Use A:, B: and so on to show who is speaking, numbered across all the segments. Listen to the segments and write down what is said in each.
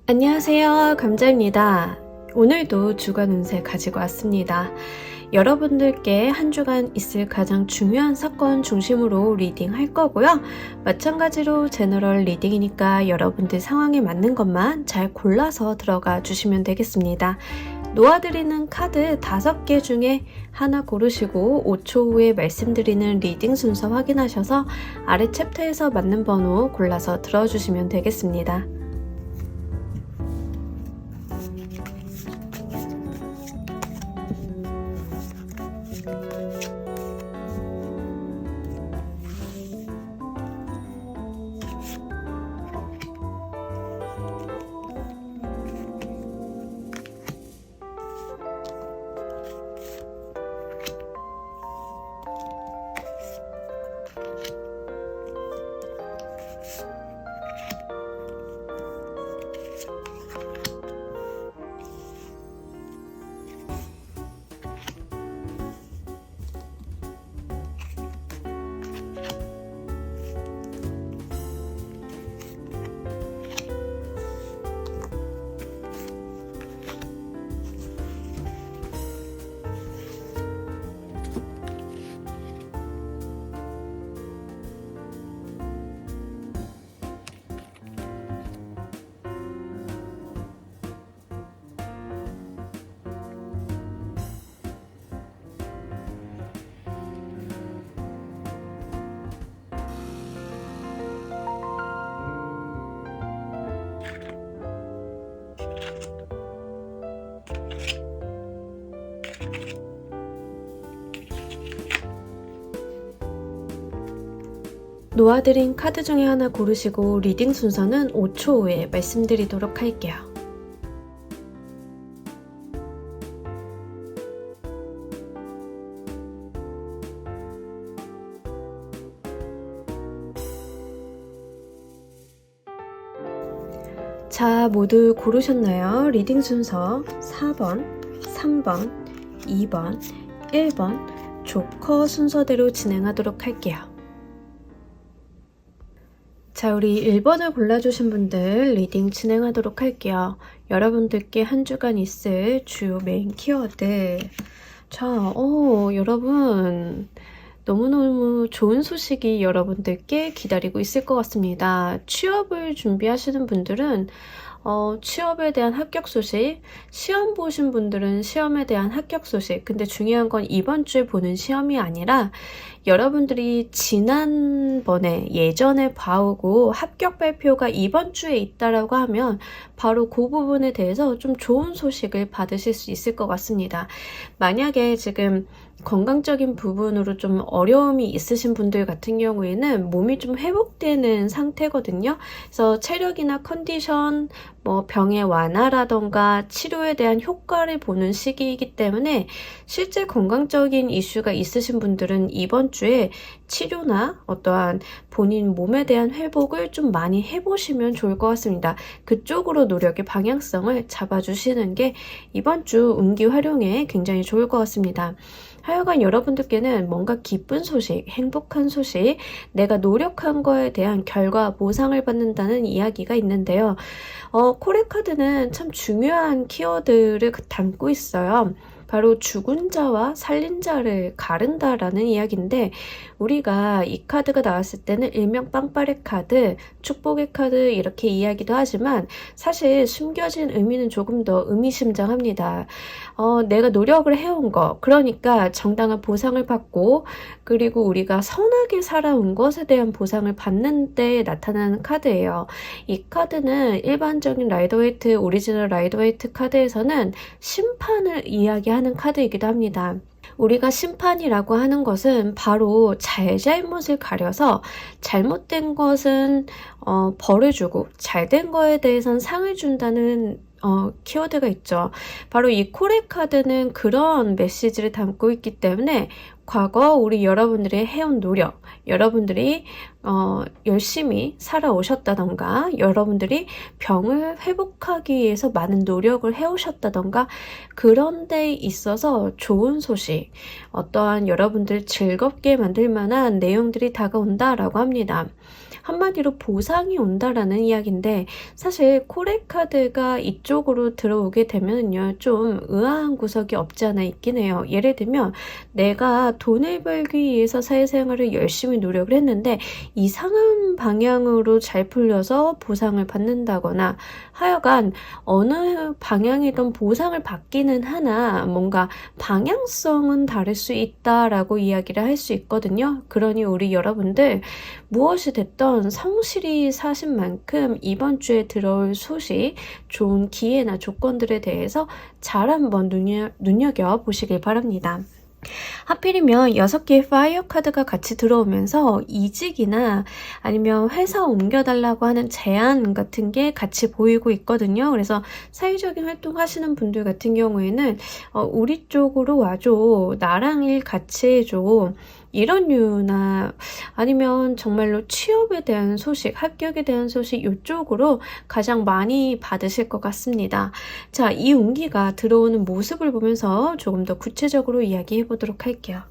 A: 안녕하세요, 감자입니다. 오늘도 주간 운세 가지고 왔습니다. 여러분들께 한 주간 있을 가장 중요한 사건 중심으로 리딩 할 거고요. 마찬가지로 제너럴 리딩이니까 여러분들 상황에 맞는 것만 잘 골라서 들어가 주시면 되겠습니다. 놓아드리는 카드 5개 중에 하나 고르시고 5초 후에 말씀드리는 리딩 순서 확인하셔서 아래 챕터에서 맞는 번호 골라서 들어주시면 되겠습니다. 놓아드린 카드 중에 하나 고르시고 리딩 순서는 5초 후에 말씀드리도록 할게요. 자, 모두 고르셨나요? 리딩 순서 4번, 3번, 2번, 1번 조커 순서대로 진행하도록 할게요. 자, 우리 1번을 골라주신 분들 리딩 진행하도록 할게요. 여러분들께 한 주간 있을 주요 메인 키워드. 자, 여러분 너무너무 좋은 소식이 여러분들께 기다리고 있을 것 같습니다. 취업을 준비하시는 분들은 취업에 대한 합격 소식, 시험 보신 분들은 시험에 대한 합격 소식. 근데 중요한 건 이번 주에 보는 시험이 아니라 여러분들이 지난번에 예전에 봐오고 합격 발표가 이번 주에 있다라고 하면 바로 그 부분에 대해서 좀 좋은 소식을 받으실 수 있을 것 같습니다. 만약에 지금 건강적인 부분으로 좀 어려움이 있으신 분들 같은 경우에는 몸이 좀 회복되는 상태거든요. 그래서 체력이나 컨디션, 병의 완화라던가 치료에 대한 효과를 보는 시기이기 때문에 실제 건강적인 이슈가 있으신 분들은 이번 주에 치료나 어떠한 본인 몸에 대한 회복을 좀 많이 해보시면 좋을 것 같습니다. 그쪽으로 노력의 방향성을 잡아주시는 게 이번 주 운기 활용에 굉장히 좋을 것 같습니다. 하여간 여러분들께는 뭔가 기쁜 소식, 행복한 소식, 내가 노력한 거에 대한 결과 보상을 받는다는 이야기가 있는데요. 코레카드는 참 중요한 키워드를 담고 있어요. 바로 죽은 자와 살린 자를 가른다라는 이야기인데, 우리가 이 카드가 나왔을 때는 일명 빵빠레 카드, 축복의 카드 이렇게 이야기도 하지만 사실 숨겨진 의미는 조금 더 의미심장합니다. 내가 노력을 해온 거, 그러니까 정당한 보상을 받고, 그리고 우리가 선하게 살아온 것에 대한 보상을 받는 때 나타나는 카드예요. 이 카드는 일반적인 라이더웨이트, 오리지널 라이더웨이트 카드에서는 심판을 이야기하는 카드이기도 합니다. 우리가 심판이라고 하는 것은 바로 잘잘못을 가려서 잘못된 것은 벌을 주고 잘된 거에 대해선 상을 준다는 키워드가 있죠. 바로 이 코레 카드는 그런 메시지를 담고 있기 때문에 과거 우리 여러분들이 해온 노력, 여러분들이 열심히 살아오셨다던가, 여러분들이 병을 회복하기 위해서 많은 노력을 해오셨다던가, 그런 데 있어서 좋은 소식, 어떠한 여러분들 즐겁게 만들 만한 내용들이 다가온다라고 합니다. 한마디로 보상이 온다라는 이야기인데, 사실 코레 카드가 이쪽으로 들어오게 되면요, 좀 의아한 구석이 없지 않아 있긴 해요. 예를 들면 내가 돈을 벌기 위해서 사회생활을 열심히 노력을 했는데 이상한 방향으로 잘 풀려서 보상을 받는다거나, 하여간 어느 방향이든 보상을 받기는 하나 뭔가 방향성은 다를 수 있다라고 이야기를 할 수 있거든요. 그러니 우리 여러분들 무엇이 됐던 성실히 사신 만큼 이번 주에 들어올 소식, 좋은 기회나 조건들에 대해서 잘 한번 눈여겨보시길 바랍니다. 하필이면 6개의 파이어 카드가 같이 들어오면서 이직이나 아니면 회사 옮겨달라고 하는 제안 같은 게 같이 보이고 있거든요. 그래서 사회적인 활동 하시는 분들 같은 경우에는 우리 쪽으로 와줘, 나랑 일 같이 해줘, 이런 류나 아니면 정말로 취업에 대한 소식, 합격에 대한 소식, 이쪽으로 가장 많이 받으실 것 같습니다. 자, 이 운기가 들어오는 모습을 보면서 조금 더 구체적으로 이야기해 보도록 할게요.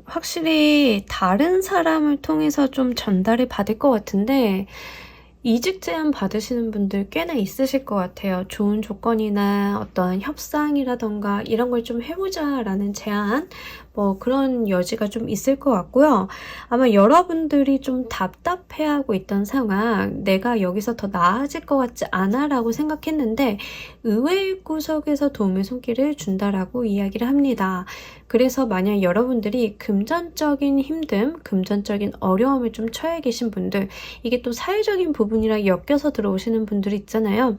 A: 확실히 다른 사람을 통해서 좀 전달을 받을 것 같은데, 이직 제안 받으시는 분들 꽤나 있으실 것 같아요. 좋은 조건이나 어떠한 협상이라던가 이런 걸 좀 해보자라는 제안, 뭐 그런 여지가 좀 있을 것 같고요. 아마 여러분들이 좀 답답해하고 있던 상황, 내가 여기서 더 나아질 것 같지 않아 라고 생각했는데 의외의 구석에서 도움의 손길을 준다라고 이야기를 합니다. 그래서 만약 여러분들이 금전적인 힘듦, 금전적인 어려움을 좀 처해 계신 분들, 이게 또 사회적인 부분이랑 엮여서 들어오시는 분들이 있잖아요.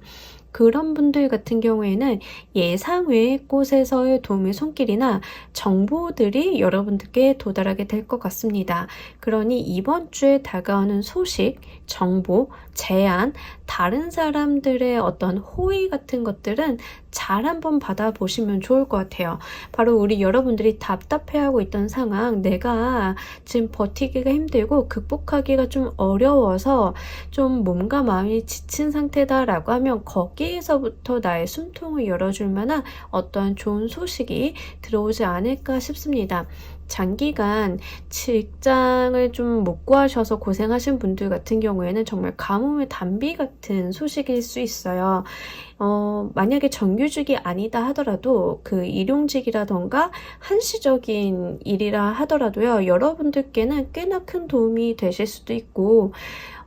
A: 그런 분들 같은 경우에는 예상 외의 곳에서의 도움의 손길이나 정보들이 여러분들께 도달하게 될 것 같습니다. 그러니 이번 주에 다가오는 소식, 정보, 제안, 다른 사람들의 어떤 호의 같은 것들은 잘 한번 받아보시면 좋을 것 같아요. 바로 우리 여러분들이 답답해하고 있던 상황, 내가 지금 버티기가 힘들고 극복하기가 좀 어려워서 좀 몸과 마음이 지친 상태다라고 하면 거기에서부터 나의 숨통을 열어줄 만한 어떠한 좋은 소식이 들어오지 않을까 싶습니다. 장기간 직장을 좀 못 구하셔서 고생하신 분들 같은 경우에는 정말 가뭄의 단비 같은 소식일 수 있어요. 만약에 정규직이 아니다 하더라도 그 일용직이라던가 한시적인 일이라 하더라도요, 여러분들께는 꽤나 큰 도움이 되실 수도 있고,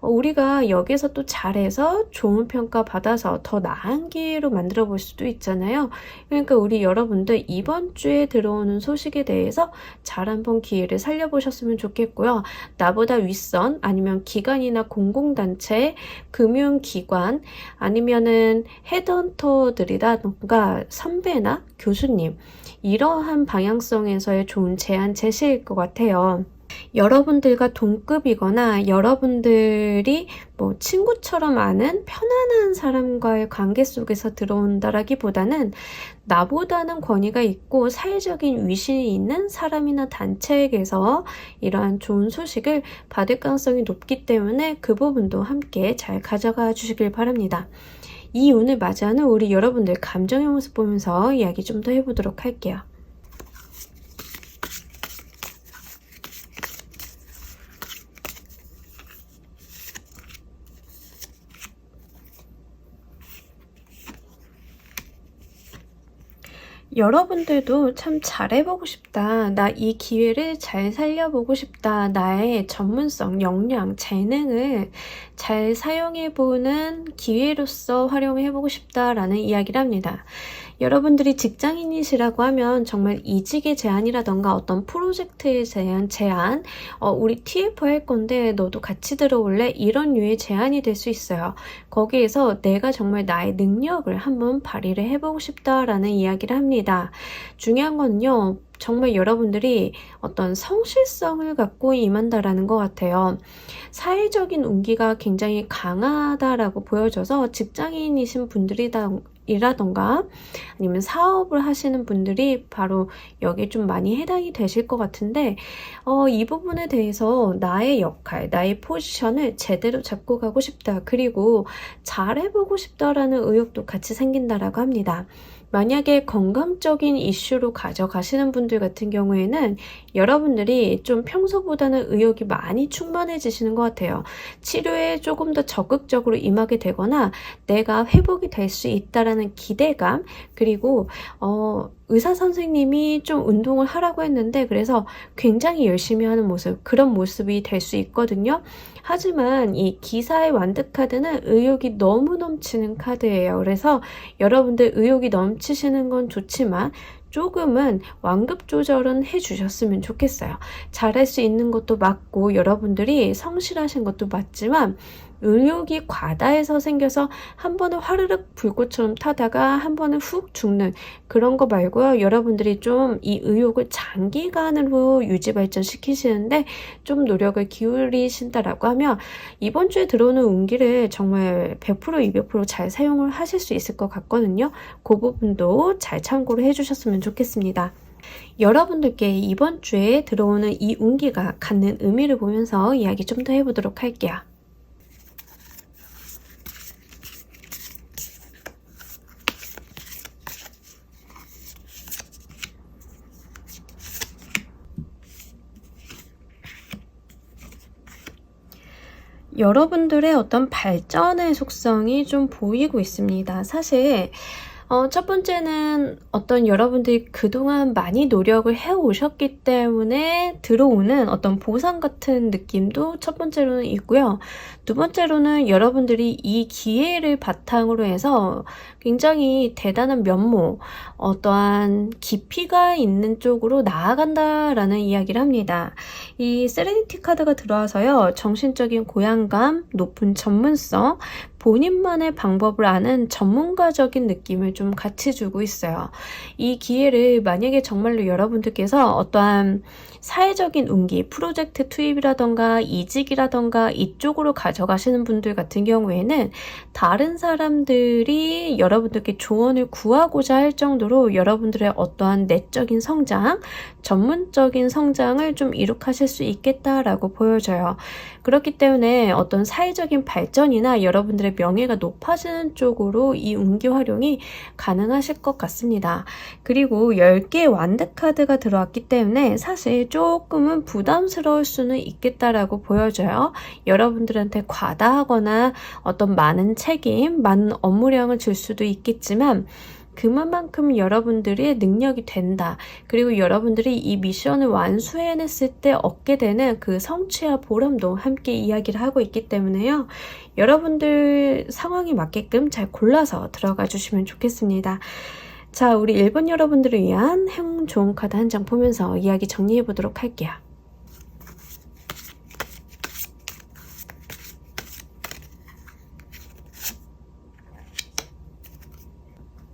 A: 우리가 여기서 또 잘해서 좋은 평가 받아서 더 나은 기회로 만들어 볼 수도 있잖아요. 그러니까 우리 여러분들 이번 주에 들어오는 소식에 대해서 잘 한번 기회를 살려보셨으면 좋겠고요. 나보다 윗선, 아니면 기관이나 공공단체, 금융기관, 아니면은 헤드헌터들이라던가 선배나 교수님, 이러한 방향성에서의 좋은 제안 제시일 것 같아요. 여러분들과 동급이거나 여러분들이 뭐 친구처럼 아는 편안한 사람과의 관계 속에서 들어온다라기보다는 나보다는 권위가 있고 사회적인 위신이 있는 사람이나 단체에게서 이러한 좋은 소식을 받을 가능성이 높기 때문에 그 부분도 함께 잘 가져가 주시길 바랍니다. 이 운을 맞이하는 우리 여러분들 감정의 모습 보면서 이야기 좀 더 해보도록 할게요. 여러분들도 참 잘해보고 싶다. 나 이 기회를 잘 살려보고 싶다. 나의 전문성, 역량, 재능을 잘 사용해보는 기회로서 활용해보고 싶다라는 이야기를 합니다. 여러분들이 직장인이시라고 하면 정말 이직의 제안이라던가 어떤 프로젝트에 대한 제안, 우리 TF 할 건데 너도 같이 들어올래? 이런 류의 제안이 될 수 있어요. 거기에서 내가 정말 나의 능력을 한번 발휘를 해보고 싶다라는 이야기를 합니다. 중요한 건요, 정말 여러분들이 어떤 성실성을 갖고 임한다라는 것 같아요. 사회적인 운기가 굉장히 강하다라고 보여져서 직장인이신 분들이다 이라던가 아니면 사업을 하시는 분들이 바로 여기에 좀 많이 해당이 되실 것 같은데 이 부분에 대해서 나의 역할, 나의 포지션을 제대로 잡고 가고 싶다. 그리고 잘해보고 싶다라는 의욕도 같이 생긴다라고 합니다. 만약에 건강적인 이슈로 가져가시는 분들 같은 경우에는 여러분들이 좀 평소보다는 의욕이 많이 충만해지시는 것 같아요. 치료에 조금 더 적극적으로 임하게 되거나 내가 회복이 될 수 있다라는 기대감, 그리고 의사 선생님이 좀 운동을 하라고 했는데 그래서 굉장히 열심히 하는 모습, 그런 모습이 될 수 있거든요. 하지만 이 기사의 완득 카드는 의욕이 너무 넘치는 카드예요. 그래서 여러분들 의욕이 넘치시는 건 좋지만 조금은 완급 조절은 해주셨으면 좋겠어요. 잘할 수 있는 것도 맞고 여러분들이 성실하신 것도 맞지만 의욕이 과다해서 생겨서 한 번은 화르륵 불꽃처럼 타다가 한 번은 훅 죽는 그런 거 말고요. 여러분들이 좀 이 의욕을 장기간으로 유지 발전시키시는데 좀 노력을 기울이신다라고 하면 이번 주에 들어오는 운기를 정말 100% 200% 잘 사용을 하실 수 있을 것 같거든요. 그 부분도 잘 참고를 해주셨으면 좋겠습니다. 여러분들께 이번 주에 들어오는 이 운기가 갖는 의미를 보면서 이야기 좀 더 해보도록 할게요. 여러분들의 어떤 발전의 속성이 좀 보이고 있습니다. 사실 첫 번째는 어떤 여러분들이 그동안 많이 노력을 해오셨기 때문에 들어오는 어떤 보상 같은 느낌도 첫 번째로는 있고요. 두 번째로는 여러분들이 이 기회를 바탕으로 해서 굉장히 대단한 면모, 어떠한 깊이가 있는 쪽으로 나아간다라는 이야기를 합니다. 이 세레니티 카드가 들어와서요. 정신적인 고양감, 높은 전문성, 본인만의 방법을 아는 전문가적인 느낌을 좀 같이 주고 있어요. 이 기회를 만약에 정말로 여러분들께서 어떠한 사회적인 운기, 프로젝트 투입이라던가 이직이라던가 이쪽으로 가져가시는 분들 같은 경우에는 다른 사람들이 여러분들께 조언을 구하고자 할 정도로 여러분들의 어떠한 내적인 성장, 전문적인 성장을 좀 이룩하실 수 있겠다라고 보여져요. 그렇기 때문에 어떤 사회적인 발전이나 여러분들의 명예가 높아지는 쪽으로 이 운기 활용이 가능하실 것 같습니다. 그리고 10개의 완드 카드가 들어왔기 때문에 사실 조금은 부담스러울 수는 있겠다라고 보여져요. 여러분들한테 과다하거나 어떤 많은 책임, 많은 업무량을 줄 수도 있겠지만 그만큼 여러분들의 능력이 된다. 그리고 여러분들이 이 미션을 완수해냈을 때 얻게 되는 그 성취와 보람도 함께 이야기를 하고 있기 때문에요. 여러분들 상황에 맞게끔 잘 골라서 들어가 주시면 좋겠습니다. 자, 우리 1번 여러분들을 위한 행운 좋은 카드 한 장 보면서 이야기 정리해 보도록 할게요.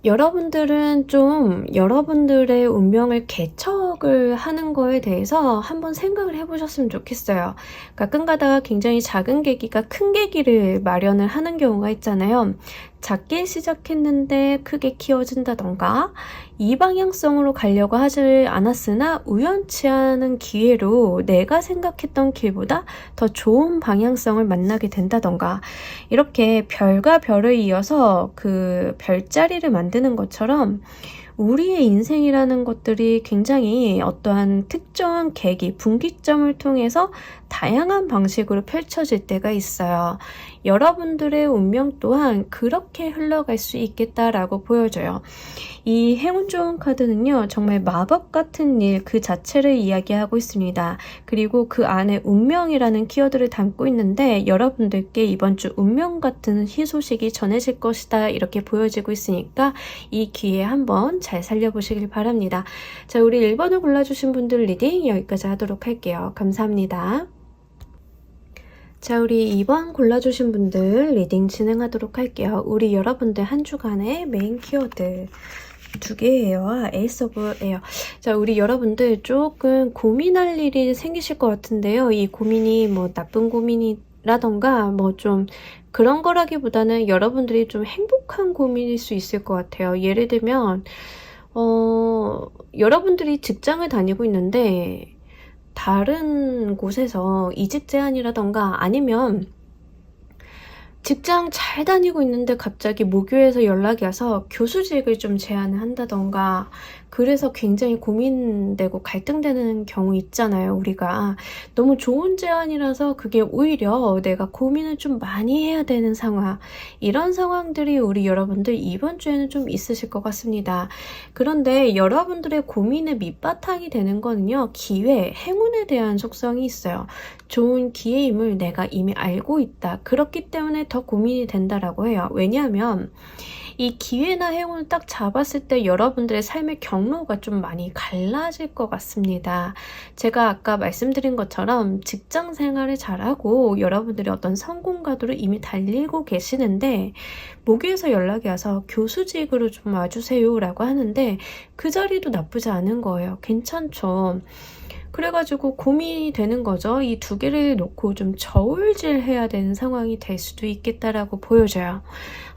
A: 여러분들은 좀 여러분들의 운명을 개척을 하는 거에 대해서 한번 생각을 해보셨으면 좋겠어요. 가끔 가다가 굉장히 작은 계기가 큰 계기를 마련을 하는 경우가 있잖아요. 작게 시작했는데 크게 키워진다던가 이 방향성으로 가려고 하지 않았으나 우연치 않은 기회로 내가 생각했던 길보다 더 좋은 방향성을 만나게 된다던가 이렇게 별과 별을 이어서 그 별자리를 만드는 것처럼 우리의 인생이라는 것들이 굉장히 어떠한 특정한 계기, 분기점을 통해서 다양한 방식으로 펼쳐질 때가 있어요. 여러분들의 운명 또한 그렇게 흘러갈 수 있겠다라고 보여져요. 이 행운 좋은 카드는요. 정말 마법 같은 일 그 자체를 이야기하고 있습니다. 그리고 그 안에 운명이라는 키워드를 담고 있는데 여러분들께 이번 주 운명 같은 희소식이 전해질 것이다 이렇게 보여지고 있으니까 이 기회에 한번 잘 살려보시길 바랍니다. 자, 우리 1번을 골라주신 분들 리딩 여기까지 하도록 할게요. 감사합니다. 자, 우리 2번 골라주신 분들 리딩 진행하도록 할게요. 우리 여러분들 한 주간의 메인 키워드 2개예요. 에이스 오브 에어. 자, 우리 여러분들 조금 고민할 일이 생기실 것 같은데요. 이 고민이 뭐 나쁜 고민이 라던가 뭐 좀 그런 거라기보다는 여러분들이 좀 행복한 고민일 수 있을 것 같아요. 예를 들면 여러분들이 직장을 다니고 있는데 다른 곳에서 이직 제안이라던가 아니면 직장 잘 다니고 있는데 갑자기 모교에서 연락이 와서 교수직을 좀 제안을 한다던가 그래서 굉장히 고민되고 갈등되는 경우 있잖아요. 우리가 너무 좋은 제안이라서 그게 오히려 내가 고민을 좀 많이 해야 되는 상황, 이런 상황들이 우리 여러분들 이번 주에는 좀 있으실 것 같습니다. 그런데 여러분들의 고민의 밑바탕이 되는 거는요, 기회, 행운에 대한 속성이 있어요. 좋은 기회임을 내가 이미 알고 있다. 그렇기 때문에 더 고민이 된다라고 해요. 왜냐하면 이 기회나 행운을 딱 잡았을 때 여러분들의 삶의 경로가 좀 많이 갈라질 것 같습니다. 제가 아까 말씀드린 것처럼 직장 생활을 잘하고 여러분들이 어떤 성공가도를 이미 달리고 계시는데 모교에서 연락이 와서 교수직으로 좀 와주세요 라고 하는데 그 자리도 나쁘지 않은 거예요. 괜찮죠. 그래가지고 고민이 되는 거죠. 이 두 개를 놓고 좀 저울질해야 되는 상황이 될 수도 있겠다라고 보여져요.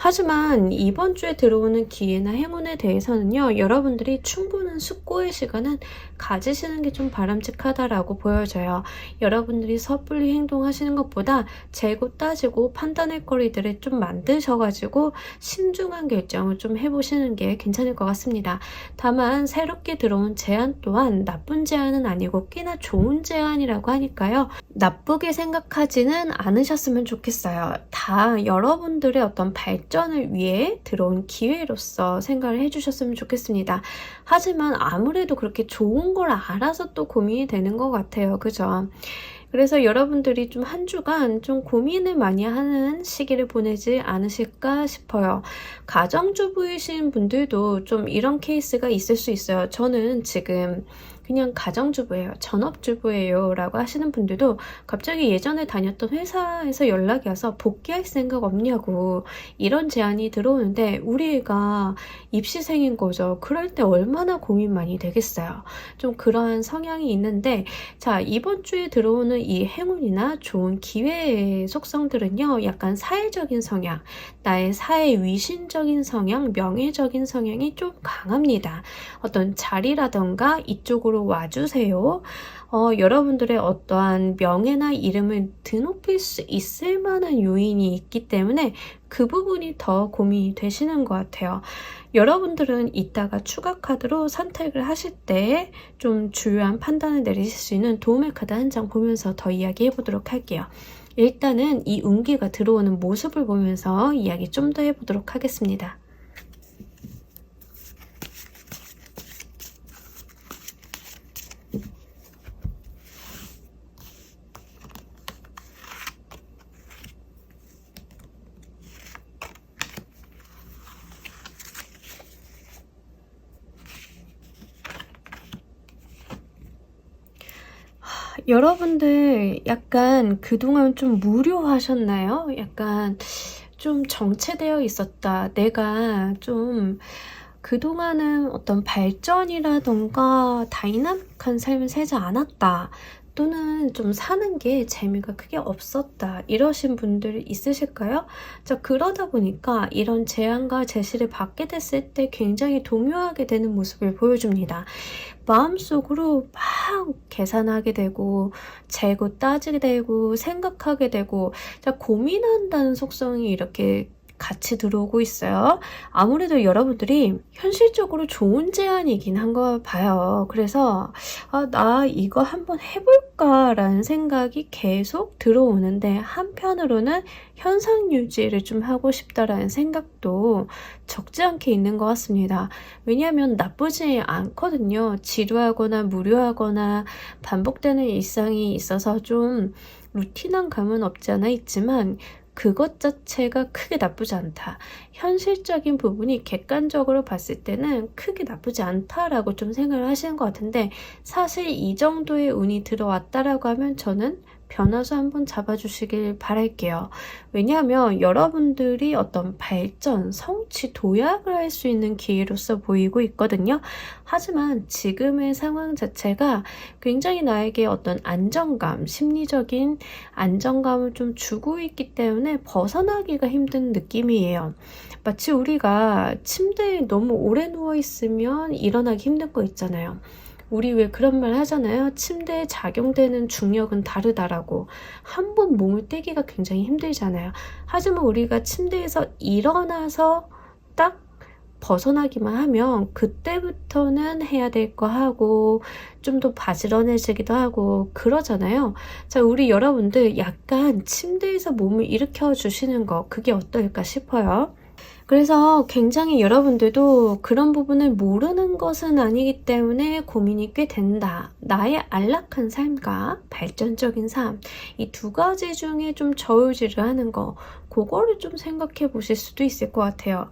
A: 하지만 이번 주에 들어오는 기회나 행운에 대해서는요, 여러분들이 충분한 숙고의 시간은 가지시는 게 좀 바람직하다라고 보여져요. 여러분들이 섣불리 행동하시는 것보다 재고 따지고 판단할 거리들을 좀 만드셔가지고 신중한 결정을 좀 해보시는 게 괜찮을 것 같습니다. 다만 새롭게 들어온 제안 또한 나쁜 제안은 아니고 꽤나 좋은 제안이라고 하니까요. 나쁘게 생각하지는 않으셨으면 좋겠어요. 다 여러분들의 어떤 발전을 위해 들어온 기회로서 생각을 해주셨으면 좋겠습니다. 하지만 아무래도 그렇게 좋은 걸 알아서 또 고민이 되는 것 같아요. 그죠? 그래서 여러분들이 좀 한 주간 좀 고민을 많이 하는 시기를 보내지 않으실까 싶어요. 가정주부이신 분들도 좀 이런 케이스가 있을 수 있어요. 저는 지금 그냥 가정주부예요. 전업주부예요. 라고 하시는 분들도 갑자기 예전에 다녔던 회사에서 연락이 와서 복귀할 생각 없냐고 이런 제안이 들어오는데 우리 애가 입시생인 거죠. 그럴 때 얼마나 고민 많이 되겠어요. 좀 그러한 성향이 있는데 자, 이번 주에 들어오는 이 행운이나 좋은 기회의 속성들은요. 약간 사회적인 성향, 나의 사회 위신적인 성향, 명예적인 성향이 좀 강합니다. 어떤 자리라던가 이쪽으로 와주세요. 여러분들의 어떠한 명예나 이름을 드높일 수 있을 만한 요인이 있기 때문에 그 부분이 더 고민이 되시는 것 같아요. 여러분들은 이따가 추가 카드로 선택을 하실 때 좀 주요한 판단을 내리실 수 있는 도움의 카드 한 장 보면서 더 이야기해 보도록 할게요. 일단은 이 운기가 들어오는 모습을 보면서 이야기 좀 더 해보도록 하겠습니다. 여러분들 약간 그동안 좀 무료하셨나요? 약간 좀 정체되어 있었다. 내가 좀 그동안은 어떤 발전이라던가 다이나믹한 삶을 살지 않았다. 또는 좀 사는 게 재미가 크게 없었다. 이러신 분들 있으실까요? 자, 그러다 보니까 이런 제안과 제시를 받게 됐을 때 굉장히 동요하게 되는 모습을 보여줍니다. 마음속으로 막 계산하게 되고 재고 따지게 되고 생각하게 되고 자, 고민한다는 속성이 이렇게 같이 들어오고 있어요. 아무래도 여러분들이 현실적으로 좋은 제안이긴 한 거 봐요. 그래서 나 이거 한번 해볼까 라는 생각이 계속 들어오는데 한편으로는 현상 유지를 좀 하고 싶다라는 생각도 적지 않게 있는 것 같습니다. 왜냐하면 나쁘지 않거든요. 지루하거나 무료하거나 반복되는 일상이 있어서 좀 루틴한 감은 없지 않아 있지만 그것 자체가 크게 나쁘지 않다. 현실적인 부분이 객관적으로 봤을 때는 크게 나쁘지 않다라고 좀 생각을 하시는 것 같은데 사실 이 정도의 운이 들어왔다라고 하면 저는 변화수 한번 잡아주시길 바랄게요. 왜냐하면 여러분들이 어떤 발전, 성취, 도약을 할 수 있는 기회로서 보이고 있거든요. 하지만 지금의 상황 자체가 굉장히 나에게 어떤 안정감, 심리적인 안정감을 좀 주고 있기 때문에 벗어나기가 힘든 느낌이에요. 마치 우리가 침대에 너무 오래 누워 있으면 일어나기 힘든 거 있잖아요. 우리 왜 그런 말 하잖아요. 침대에 작용되는 중력은 다르다라고. 한 번 몸을 떼기가 굉장히 힘들잖아요. 하지만 우리가 침대에서 일어나서 딱 벗어나기만 하면 그때부터는 해야 될 거 하고 좀 더 바지런해지기도 하고 그러잖아요. 자, 우리 여러분들 약간 침대에서 몸을 일으켜 주시는 거 그게 어떨까 싶어요. 그래서 굉장히 여러분들도 그런 부분을 모르는 것은 아니기 때문에 고민이 꽤 된다. 나의 안락한 삶과 발전적인 삶, 이 두 가지 중에 좀 저울질을 하는 거, 그거를 좀 생각해 보실 수도 있을 것 같아요.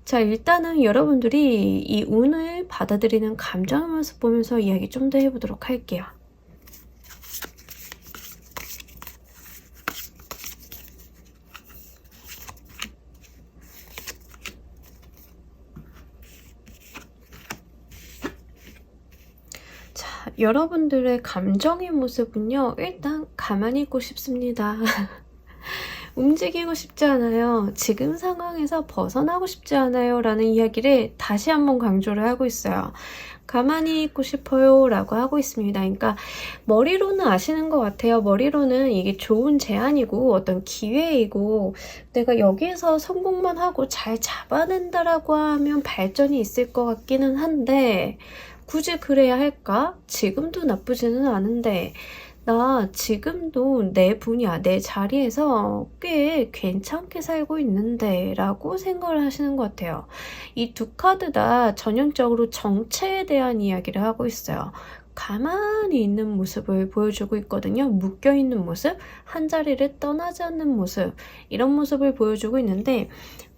A: 자, 일단은 여러분들이 이 운을 받아들이는 감정의 모습 보면서 이야기 좀 더 해보도록 할게요. 여러분들의 감정의 모습은요, 일단 가만히 있고 싶습니다. 움직이고 싶지 않아요. 지금 상황에서 벗어나고 싶지 않아요. 라는 이야기를 다시 한번 강조를 하고 있어요. 가만히 있고 싶어요. 라고 하고 있습니다. 그러니까 머리로는 아시는 것 같아요. 머리로는 이게 좋은 제안이고 어떤 기회이고 내가 여기에서 성공만 하고 잘 잡아낸다라고 하면 발전이 있을 것 같기는 한데 굳이 그래야 할까? 지금도 나쁘지는 않은데 나 지금도 내 분야, 내 자리에서 꽤 괜찮게 살고 있는데 라고 생각을 하시는 것 같아요. 이 두 카드 다 전형적으로 정체에 대한 이야기를 하고 있어요. 가만히 있는 모습을 보여주고 있거든요. 묶여있는 모습, 한 자리를 떠나지 않는 모습, 이런 모습을 보여주고 있는데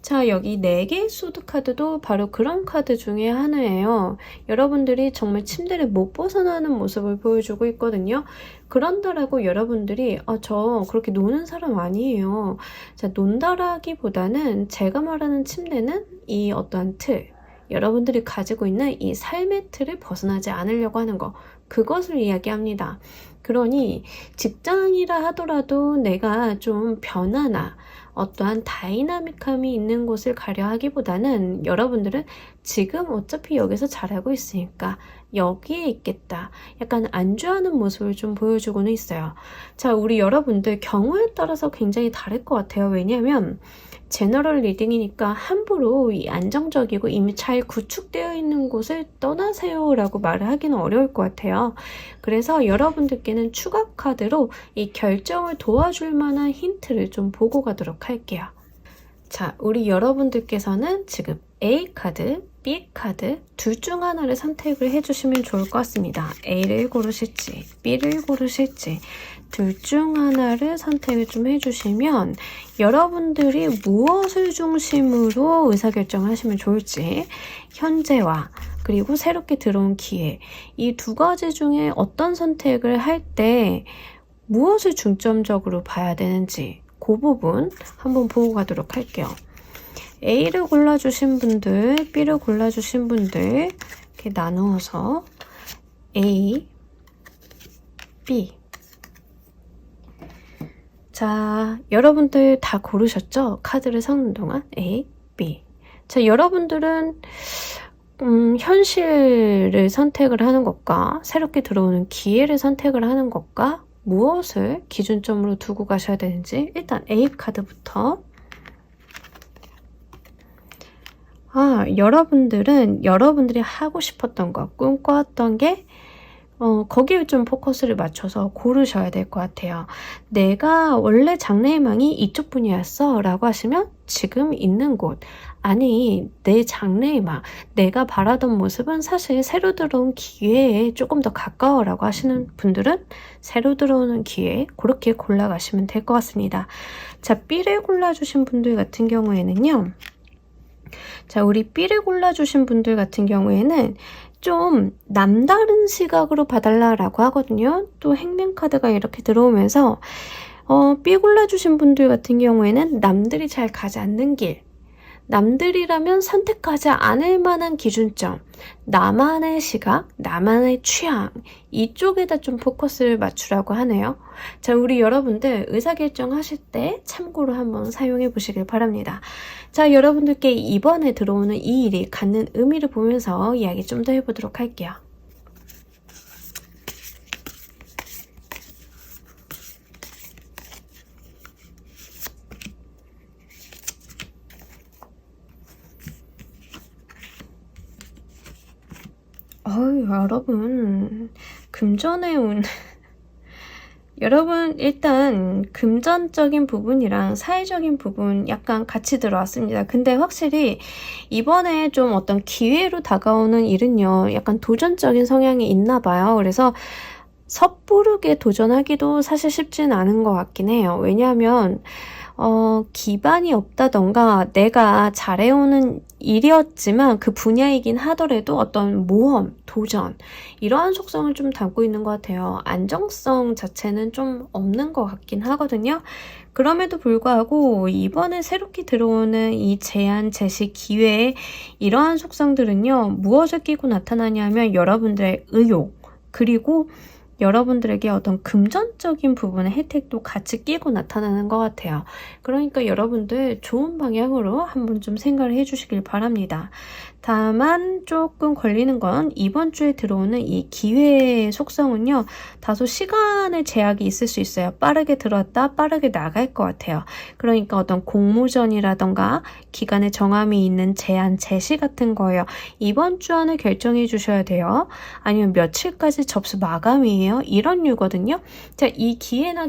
A: 자, 여기 4개의 소드 카드도 바로 그런 카드 중에 하나예요. 여러분들이 정말 침대를 못 벗어나는 모습을 보여주고 있거든요. 그런다라고 여러분들이 저 그렇게 노는 사람 아니에요. 자, 논다라기보다는 제가 말하는 침대는 이 어떠한 틀, 여러분들이 가지고 있는 이 삶의 틀을 벗어나지 않으려고 하는 거, 그것을 이야기합니다. 그러니 직장이라 하더라도 내가 좀 변화나 어떠한 다이나믹함이 있는 곳을 가려 하기보다는 여러분들은 지금 어차피 여기서 잘하고 있으니까 여기에 있겠다. 약간 안주하는 모습을 좀 보여주고는 있어요. 자, 우리 여러분들 경우에 따라서 굉장히 다를 것 같아요. 왜냐하면 제너럴 리딩이니까 함부로 이 안정적이고 이미 잘 구축되어 있는 곳을 떠나세요 라고 말을 하기는 어려울 것 같아요. 그래서 여러분들께는 추가 카드로 이 결정을 도와줄 만한 힌트를 좀 보고 가도록 할게요. 자, 우리 여러분들께서는 지금 A 카드, B 카드 둘 중 하나를 선택을 해주시면 좋을 것 같습니다. A를 고르실지 B를 고르실지 둘 중 하나를 선택을 좀 해주시면 여러분들이 무엇을 중심으로 의사결정을 하시면 좋을지 현재와 그리고 새롭게 들어온 기회 이 두 가지 중에 어떤 선택을 할 때 무엇을 중점적으로 봐야 되는지 그 부분 한번 보고 가도록 할게요. A를 골라주신 분들, B를 골라주신 분들 이렇게 나누어서 A, B 자, 여러분들 다 고르셨죠? 카드를 섞는 동안 A, B 자, 여러분들은 현실을 선택을 하는 것과 새롭게 들어오는 기회를 선택을 하는 것과 무엇을 기준점으로 두고 가셔야 되는지 일단 A 카드부터 여러분들은 여러분들이 하고 싶었던 것, 꿈꿔왔던 게 거기에 좀 포커스를 맞춰서 고르셔야 될 것 같아요. 내가 원래 장래희망이 이쪽 분야였어 라고 하시면 지금 있는 곳 아니 내 장래희망 내가 바라던 모습은 사실 새로 들어온 기회에 조금 더 가까워 라고 하시는 분들은 새로 들어오는 기회 그렇게 골라가시면 될 것 같습니다. 자, B를 골라주신 분들 같은 경우에는요. 자, 우리 B를 골라주신 분들 같은 경우에는 좀 남다른 시각으로 봐달라라고 하거든요. 또 행맨카드가 이렇게 들어오면서 B 골라주신 분들 같은 경우에는 남들이 잘 가지 않는 길, 남들이라면 선택하지 않을 만한 기준점, 나만의 시각, 나만의 취향, 이쪽에다 좀 포커스를 맞추라고 하네요. 자, 우리 여러분들 의사결정하실 때 참고로 한번 사용해 보시길 바랍니다. 자, 여러분들께 이번에 들어오는 이 일이 갖는 의미를 보면서 이야기 좀 더 해보도록 할게요. 여러분, 금전의 운. 여러분, 일단 금전적인 부분이랑 사회적인 부분 약간 같이 들어왔습니다. 근데 확실히 이번에 좀 어떤 기회로 다가오는 일은요, 약간 도전적인 성향이 있나 봐요. 그래서 섣부르게 도전하기도 사실 쉽지는 않은 것 같긴 해요. 왜냐하면 기반이 없다던가 내가 잘해오는 일이었지만 그 분야이긴 하더라도 어떤 모험, 도전 이러한 속성을 좀 담고 있는 것 같아요. 안정성 자체는 좀 없는 것 같긴 하거든요. 그럼에도 불구하고 이번에 새롭게 들어오는 이 제안, 제시, 기회 이러한 속성들은요. 무엇을 끼고 나타나냐면 여러분들의 의욕 그리고 여러분들에게 어떤 금전적인 부분의 혜택도 같이 끼고 나타나는 것 같아요. 그러니까 여러분들 좋은 방향으로 한번 좀 생각을 해주시길 바랍니다. 다만 조금 걸리는 건 이번 주에 들어오는 이 기회의 속성은요. 다소 시간의 제약이 있을 수 있어요. 빠르게 들어왔다 빠르게 나갈 것 같아요. 그러니까 어떤 공모전이라던가 기간의 정함이 있는 제안, 제시 같은 거예요. 이번 주 안에 결정해 주셔야 돼요. 아니면 며칠까지 접수 마감이에요. 이런 류거든요. 자, 이 기회나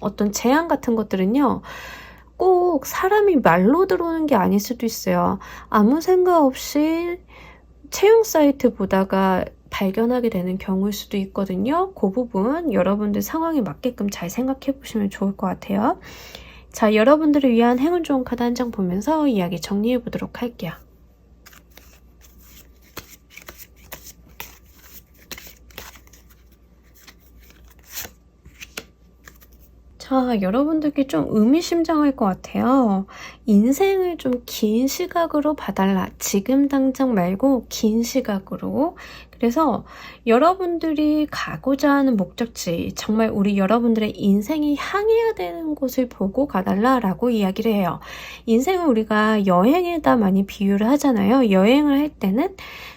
A: 어떤 제안 같은 것들은요. 꼭 사람이 말로 들어오는 게 아닐 수도 있어요. 아무 생각 없이 채용 사이트 보다가 발견하게 되는 경우일 수도 있거든요. 그 부분 여러분들 상황에 맞게끔 잘 생각해 보시면 좋을 것 같아요. 자, 여러분들을 위한 행운 좋은 카드 한 장 보면서 이야기 정리해 보도록 할게요. 자, 여러분들께 좀 의미심장할 것 같아요. 인생을 좀 긴 시각으로 봐달라. 지금 당장 말고 긴 시각으로. 그래서 여러분들이 가고자 하는 목적지, 정말 우리 여러분들의 인생이 향해야 되는 곳을 보고 가달라라고 이야기를 해요. 인생은 우리가 여행에다 많이 비유를 하잖아요. 여행을 할 때는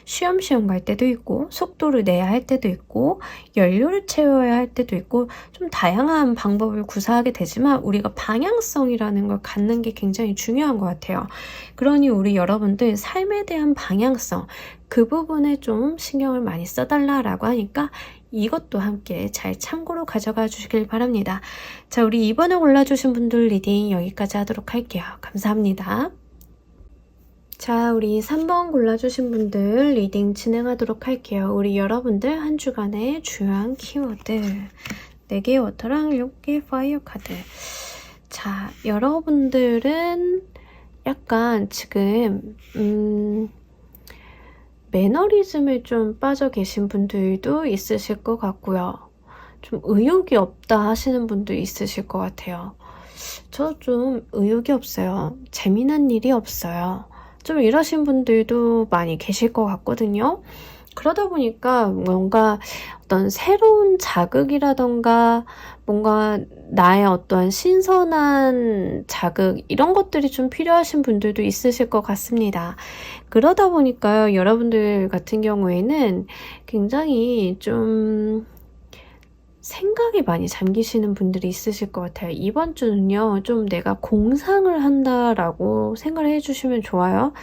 A: 쉬엄쉬엄 갈 때도 있고 속도를 내야 할 때도 있고 연료를 채워야 할 때도 있고 좀 다양한 방법을 구사하게 되지만 우리가 방향성이라는 걸 갖는 게 굉장히 중요한 것 같아요. 그러니 우리 여러분들 삶에 대한 방향성 그 부분에 좀 신경을 많이 써달라라고 하니까 이것도 함께 잘 참고로 가져가 주시길 바랍니다. 자, 우리 이번에 골라주신 분들 리딩 여기까지 하도록 할게요. 감사합니다. 자, 우리 3번 골라주신 분들 리딩 진행하도록 할게요. 우리 여러분들 한 주간의 주요한 키워드 4개의 워터랑 6개의 파이어 카드. 자, 여러분들은 약간 지금 매너리즘에 좀 빠져 계신 분들도 있으실 것 같고요. 좀 의욕이 없다 하시는 분도 있으실 것 같아요. 저 좀 의욕이 없어요. 재미난 일이 없어요. 좀 이러신 분들도 많이 계실 것 같거든요. 그러다 보니까 뭔가 어떤 새로운 자극이라던가 뭔가 나의 어떠한 신선한 자극 이런 것들이 좀 필요하신 분들도 있으실 것 같습니다. 그러다 보니까요, 여러분들 같은 경우에는 굉장히 좀 생각이 많이 잠기시는 분들이 있으실 것 같아요. 이번 주는요, 좀 내가 공상을 한다라고 생각을 해주시면 좋아요.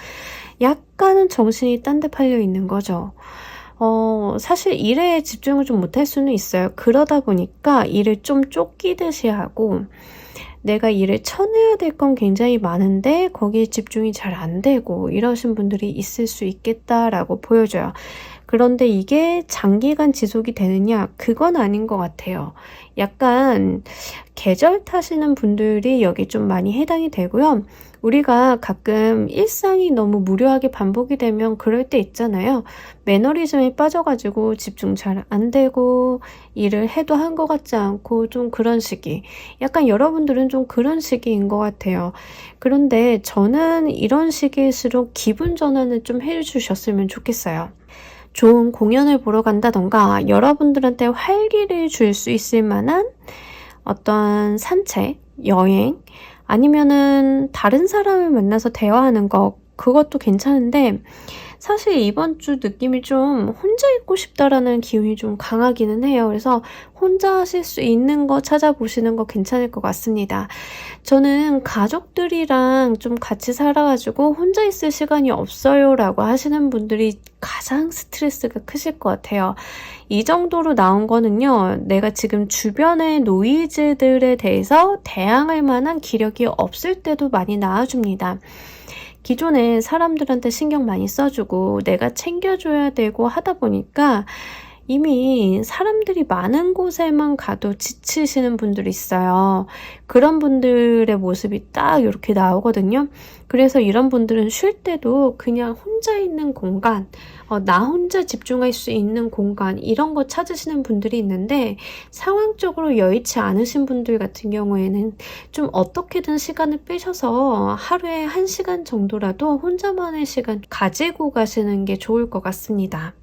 A: 약간은 정신이 딴 데 팔려 있는 거죠. 사실 일에 집중을 좀 못할 수는 있어요. 그러다 보니까 일을 좀 쫓기듯이 하고 내가 일을 쳐내야 될 건 굉장히 많은데 거기에 집중이 잘 안 되고 이러신 분들이 있을 수 있겠다라고 보여줘요. 그런데 이게 장기간 지속이 되느냐? 그건 아닌 것 같아요. 약간 계절 타시는 분들이 여기 좀 많이 해당이 되고요. 우리가 가끔 일상이 너무 무료하게 반복이 되면 그럴 때 있잖아요. 매너리즘에 빠져가지고 집중 잘 안 되고 일을 해도 한 것 같지 않고 좀 그런 시기. 약간 여러분들은 좀 그런 시기인 것 같아요. 그런데 저는 이런 시기일수록 기분 전환을 좀 해주셨으면 좋겠어요. 좋은 공연을 보러 간다던가 여러분들한테 활기를 줄 수 있을 만한 어떤 산책, 여행, 아니면은 다른 사람을 만나서 대화하는 거, 그것도 괜찮은데 사실 이번 주 느낌이 좀 혼자 있고 싶다라는 기운이 좀 강하기는 해요. 그래서 혼자 하실 수 있는 거 찾아보시는 거 괜찮을 것 같습니다. 저는 가족들이랑 좀 같이 살아가지고 혼자 있을 시간이 없어요 라고 하시는 분들이 가장 스트레스가 크실 것 같아요. 이 정도로 나온 거는요, 내가 지금 주변의 노이즈들에 대해서 대항할 만한 기력이 없을 때도 많이 나와줍니다. 기존에 사람들한테 신경 많이 써주고 내가 챙겨줘야 되고 하다 보니까 이미 사람들이 많은 곳에만 가도 지치시는 분들이 있어요. 그런 분들의 모습이 딱 이렇게 나오거든요. 그래서 이런 분들은 쉴 때도 그냥 혼자 있는 공간, 나 혼자 집중할 수 있는 공간, 이런 거 찾으시는 분들이 있는데 상황적으로 여의치 않으신 분들 같은 경우에는 좀 어떻게든 시간을 빼셔서 하루에 1시간 정도라도 혼자만의 시간 가지고 가시는 게 좋을 것 같습니다.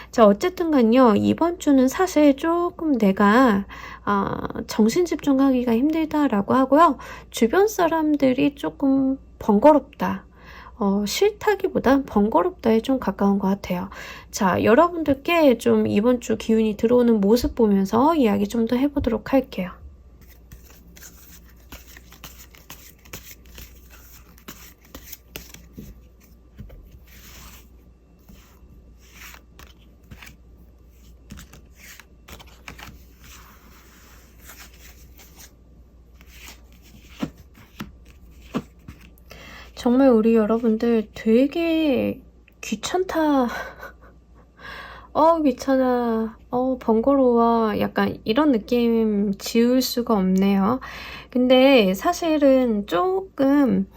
A: 자, 어쨌든 간요, 이번 주는 사실 조금 내가 정신 집중하기가 힘들다라고 하고요. 주변 사람들이 조금 번거롭다. 싫다기보단 번거롭다에 좀 가까운 것 같아요. 자, 여러분들께 좀 이번 주 기운이 들어오는 모습 보면서 이야기 좀 더 해보도록 할게요. 정말 우리 여러분들 되게 귀찮다. 귀찮아. 번거로워. 약간 이런 느낌 지울 수가 없네요. 근데 사실은 조금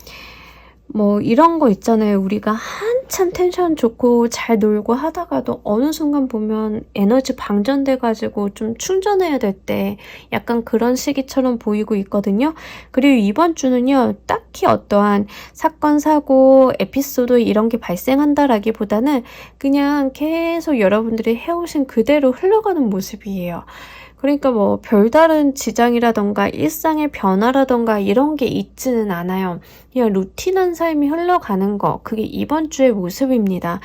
A: 이런 거 있잖아요. 우리가 한참 텐션 좋고 잘 놀고 하다가도 어느 순간 보면 에너지 방전돼가지고 좀 충전해야 될 때 약간 그런 시기처럼 보이고 있거든요. 그리고 이번 주는요, 딱히 어떠한 사건, 사고, 에피소드 이런 게 발생한다라기보다는 그냥 계속 여러분들이 해오신 그대로 흘러가는 모습이에요. 그러니까 별다른 지장이라던가 일상의 변화라던가 이런 게 있지는 않아요. 그냥 루틴한 삶이 흘러가는 거, 그게 이번 주의 모습입니다.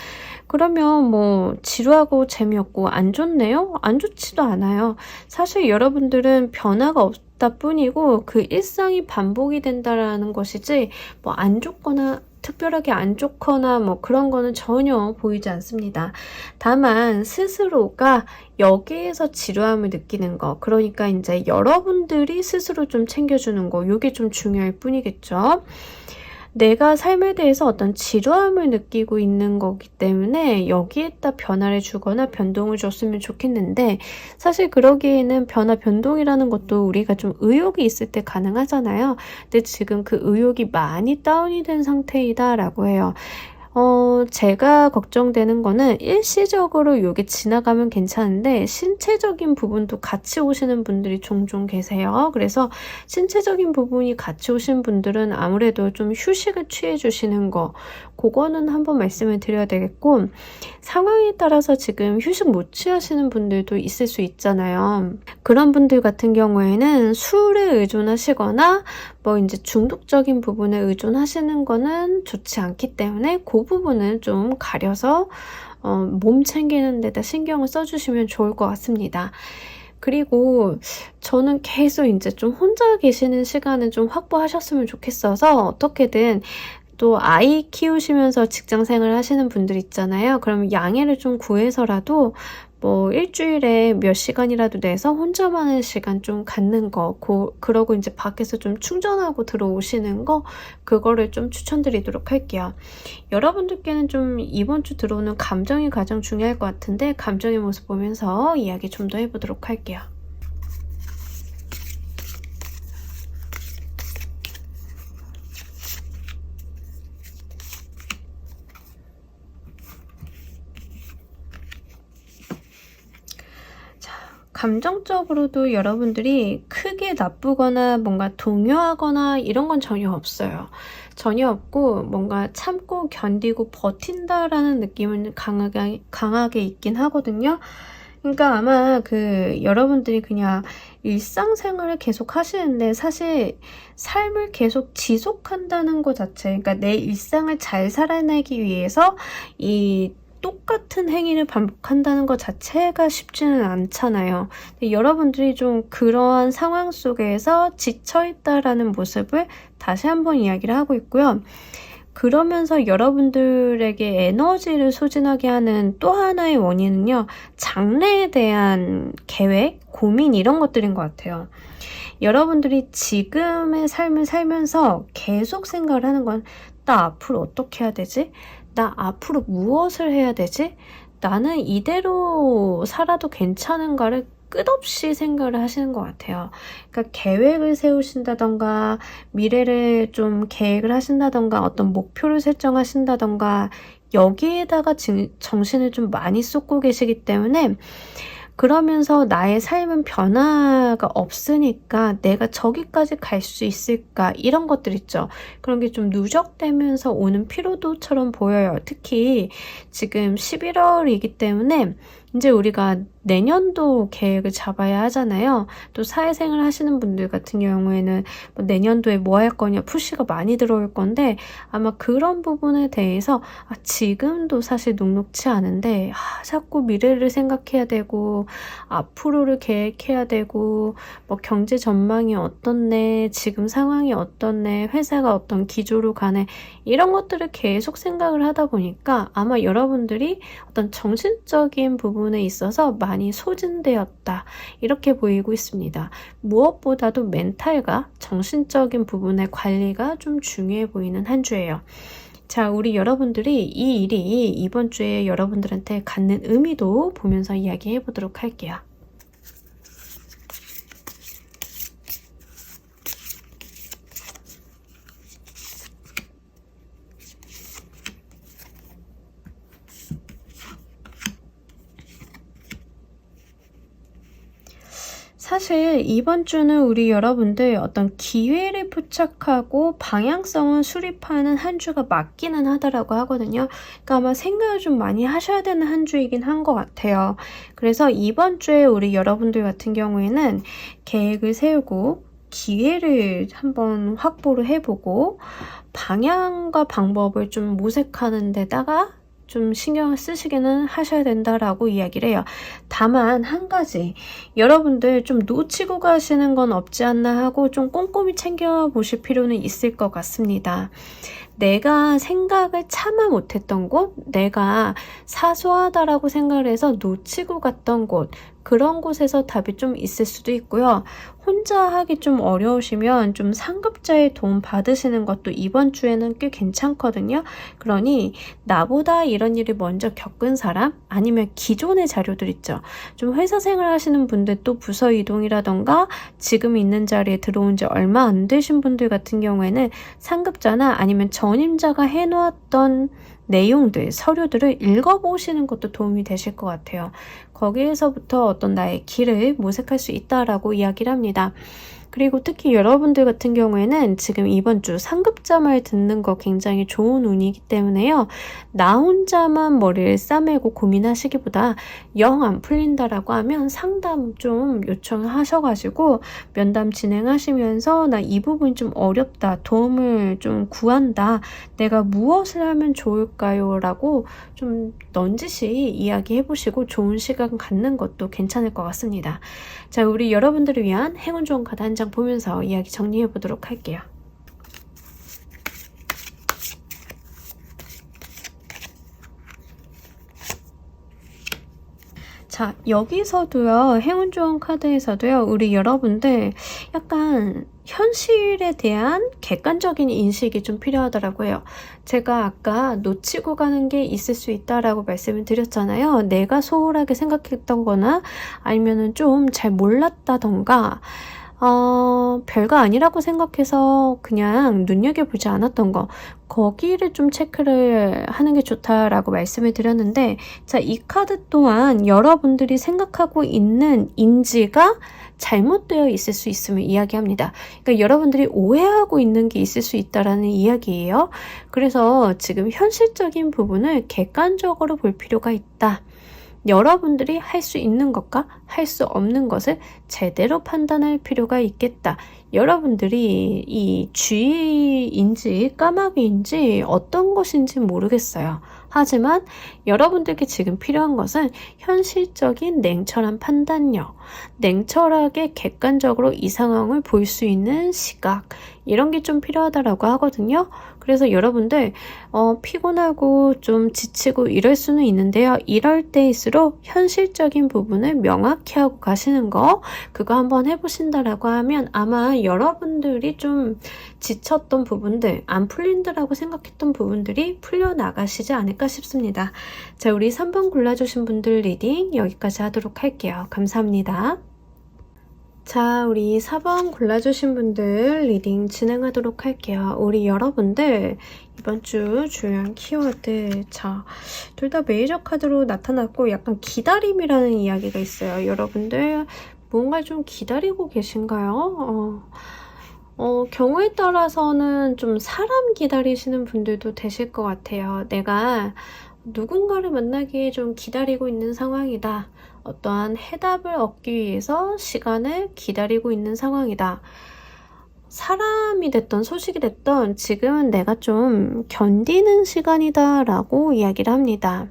A: 그러면 지루하고 재미없고 안 좋네요? 안 좋지도 않아요. 사실 여러분들은 변화가 없다 뿐이고 그 일상이 반복이 된다라는 것이지 안 좋거나 특별하게 안 좋거나 그런 거는 전혀 보이지 않습니다. 다만 스스로가 여기에서 지루함을 느끼는 거, 그러니까 이제 여러분들이 스스로 좀 챙겨주는 거, 이게 좀 중요할 뿐이겠죠. 내가 삶에 대해서 어떤 지루함을 느끼고 있는 거기 때문에 여기에다 변화를 주거나 변동을 줬으면 좋겠는데, 사실 그러기에는 변화, 변동이라는 것도 우리가 좀 의욕이 있을 때 가능하잖아요. 근데 지금 그 의욕이 많이 다운이 된 상태이다 라고 해요. 제가 걱정되는 거는 일시적으로 요게 지나가면 괜찮은데 신체적인 부분도 같이 오시는 분들이 종종 계세요. 그래서 신체적인 부분이 같이 오신 분들은 아무래도 좀 휴식을 취해 주시는 거, 그거는 한번 말씀을 드려야 되겠고, 상황에 따라서 지금 휴식 못 취하시는 분들도 있을 수 있잖아요. 그런 분들 같은 경우에는 술에 의존하시거나 이제 중독적인 부분에 의존하시는 거는 좋지 않기 때문에 그 부분은 좀 가려서 몸 챙기는 데다 신경을 써주시면 좋을 것 같습니다. 그리고 저는 계속 이제 좀 혼자 계시는 시간을 좀 확보하셨으면 좋겠어서 어떻게든 또 아이 키우시면서 직장 생활 하시는 분들 있잖아요. 그럼 양해를 좀 구해서라도 뭐 일주일에 몇 시간이라도 내서 혼자만의 시간 좀 갖는 거, 그러고 이제 밖에서 좀 충전하고 들어오시는 거, 그거를 좀 추천드리도록 할게요. 여러분들께는 좀 이번 주 들어오는 감정이 가장 중요할 것 같은데, 감정의 모습 보면서 이야기 좀 더 해보도록 할게요. 감정적으로도 여러분들이 크게 나쁘거나 뭔가 동요하거나 이런 건 전혀 없어요. 전혀 없고 뭔가 참고 견디고 버틴다라는 느낌은 강하게 있긴 하거든요. 그러니까 아마 여러분들이 그냥 일상생활을 계속 하시는데 사실 삶을 계속 지속한다는 것 자체, 그러니까 내 일상을 잘 살아내기 위해서 이 똑같은 행위를 반복한다는 것 자체가 쉽지는 않잖아요. 근데 여러분들이 좀 그러한 상황 속에서 지쳐있다라는 모습을 다시 한번 이야기를 하고 있고요. 그러면서 여러분들에게 에너지를 소진하게 하는 또 하나의 원인은요, 장래에 대한 계획, 고민 이런 것들인 것 같아요. 여러분들이 지금의 삶을 살면서 계속 생각을 하는 건, 나 앞으로 어떻게 해야 되지? 나 앞으로 무엇을 해야 되지? 나는 이대로 살아도 괜찮은가를 끝없이 생각을 하시는 것 같아요. 그러니까 계획을 세우신다던가 미래를 좀 계획을 하신다던가 어떤 목표를 설정하신다던가 여기에다가 정신을 좀 많이 쏟고 계시기 때문에 그러면서 나의 삶은 변화가 없으니까 내가 저기까지 갈 수 있을까 이런 것들 있죠. 그런 게 좀 누적되면서 오는 피로도처럼 보여요. 특히 지금 11월이기 때문에 이제 우리가 내년도 계획을 잡아야 하잖아요. 또 사회생활 하시는 분들 같은 경우에는 뭐 내년도에 뭐 할 거냐 푸시가 많이 들어올 건데 아마 그런 부분에 대해서 지금도 사실 녹록치 않은데 자꾸 미래를 생각해야 되고 앞으로를 계획해야 되고 뭐 경제 전망이 어떻네, 지금 상황이 어떻네, 회사가 어떤 기조로 가네 이런 것들을 계속 생각을 하다 보니까 아마 여러분들이 어떤 정신적인 부분에 있어서 많이 소진되었다 이렇게 보이고 있습니다. 무엇보다도 멘탈과 정신적인 부분의 관리가 좀 중요해 보이는 한 주예요. 자, 우리 여러분들이 이 일이 이번 주에 여러분들한테 갖는 의미도 보면서 이야기해 보도록 할게요. 사실 이번 주는 우리 여러분들 어떤 기회를 포착하고 방향성을 수립하는 한 주가 맞기는 하더라고 하거든요. 그러니까 아마 생각을 좀 많이 하셔야 되는 한 주이긴 한 것 같아요. 그래서 이번 주에 우리 여러분들 같은 경우에는 계획을 세우고 기회를 한번 확보를 해보고 방향과 방법을 좀 모색하는 데다가 좀 신경을 쓰시기는 하셔야 된다라고 이야기를 해요. 다만 한 가지 여러분들 좀 놓치고 가시는 건 없지 않나 하고 좀 꼼꼼히 챙겨보실 필요는 있을 것 같습니다. 내가 생각을 차마 못했던 곳, 내가 사소하다라고 생각을 해서 놓치고 갔던 곳, 그런 곳에서 답이 좀 있을 수도 있고요. 혼자 하기 좀 어려우시면 좀 상급자의 도움 받으시는 것도 이번 주에는 꽤 괜찮거든요. 그러니 나보다 이런 일을 먼저 겪은 사람 아니면 기존의 자료들 있죠. 좀 회사 생활 하시는 분들 또 부서 이동이라던가 지금 있는 자리에 들어온 지 얼마 안 되신 분들 같은 경우에는 상급자나 아니면 전임자가 해놓았던 내용들, 서류들을 읽어보시는 것도 도움이 되실 것 같아요. 거기에서부터 어떤 나의 길을 모색할 수 있다라고 이야기를 합니다. 그리고 특히 여러분들 같은 경우에는 지금 이번 주 상급자 말 듣는 거 굉장히 좋은 운이기 때문에요. 나 혼자만 머리를 싸매고 고민하시기보다 영 안 풀린다라고 하면 상담 좀 요청하셔가지고 면담 진행하시면서 나 이 부분이 좀 어렵다, 도움을 좀 구한다, 내가 무엇을 하면 좋을까요? 라고 좀 넌지시 이야기해보시고 좋은 시간 갖는 것도 괜찮을 것 같습니다. 자, 우리 여러분들을 위한 행운 좋은 카드 한 장 보면서 이야기 정리해 보도록 할게요. 자, 여기서도요, 행운 좋은 카드에서도요, 우리 여러분들 약간 현실에 대한 객관적인 인식이 좀 필요하더라고요. 제가 아까 놓치고 가는 게 있을 수 있다라고 말씀을 드렸잖아요. 내가 소홀하게 생각했다거나 아니면은 좀 잘 몰랐다던가, 별거 아니라고 생각해서 그냥 눈여겨보지 않았던 거, 거기를 좀 체크를 하는 게 좋다라고 말씀을 드렸는데, 자, 이 카드 또한 여러분들이 생각하고 있는 인지가 잘못되어 있을 수 있음을 이야기합니다. 그러니까 여러분들이 오해하고 있는 게 있을 수 있다라는 이야기예요. 그래서 지금 현실적인 부분을 객관적으로 볼 필요가 있다. 여러분들이 할 수 있는 것과 할 수 없는 것을 제대로 판단할 필요가 있겠다. 여러분들이 이 쥐인지 까마귀인지 어떤 것인지 모르겠어요. 하지만 여러분들께 지금 필요한 것은 현실적인 냉철한 판단력, 냉철하게 객관적으로 이 상황을 볼 수 있는 시각, 이런 게 좀 필요하다라고 하거든요. 그래서 여러분들 피곤하고 좀 지치고 이럴 수는 있는데요. 이럴 때일수록 현실적인 부분을 명확히 하고 가시는 거, 그거 한번 해보신다라고 하면 아마 여러분들이 좀 지쳤던 부분들, 안 풀린다라고 생각했던 부분들이 풀려나가시지 않을까 싶습니다. 자, 우리 3번 골라주신 분들 리딩 여기까지 하도록 할게요. 감사합니다. 자, 우리 4번 골라주신 분들 리딩 진행하도록 할게요. 우리 여러분들 이번 주 중요한 키워드, 자, 둘 다 메이저 카드로 나타났고 약간 기다림이라는 이야기가 있어요. 여러분들 뭔가 좀 기다리고 계신가요? 경우에 따라서는 좀 사람 기다리시는 분들도 되실 것 같아요. 내가 누군가를 만나기에 좀 기다리고 있는 상황이다. 어떠한 해답을 얻기 위해서 시간을 기다리고 있는 상황이다. 사람이 됐던 소식이 됐던 지금은 내가 좀 견디는 시간이다 라고 이야기를 합니다.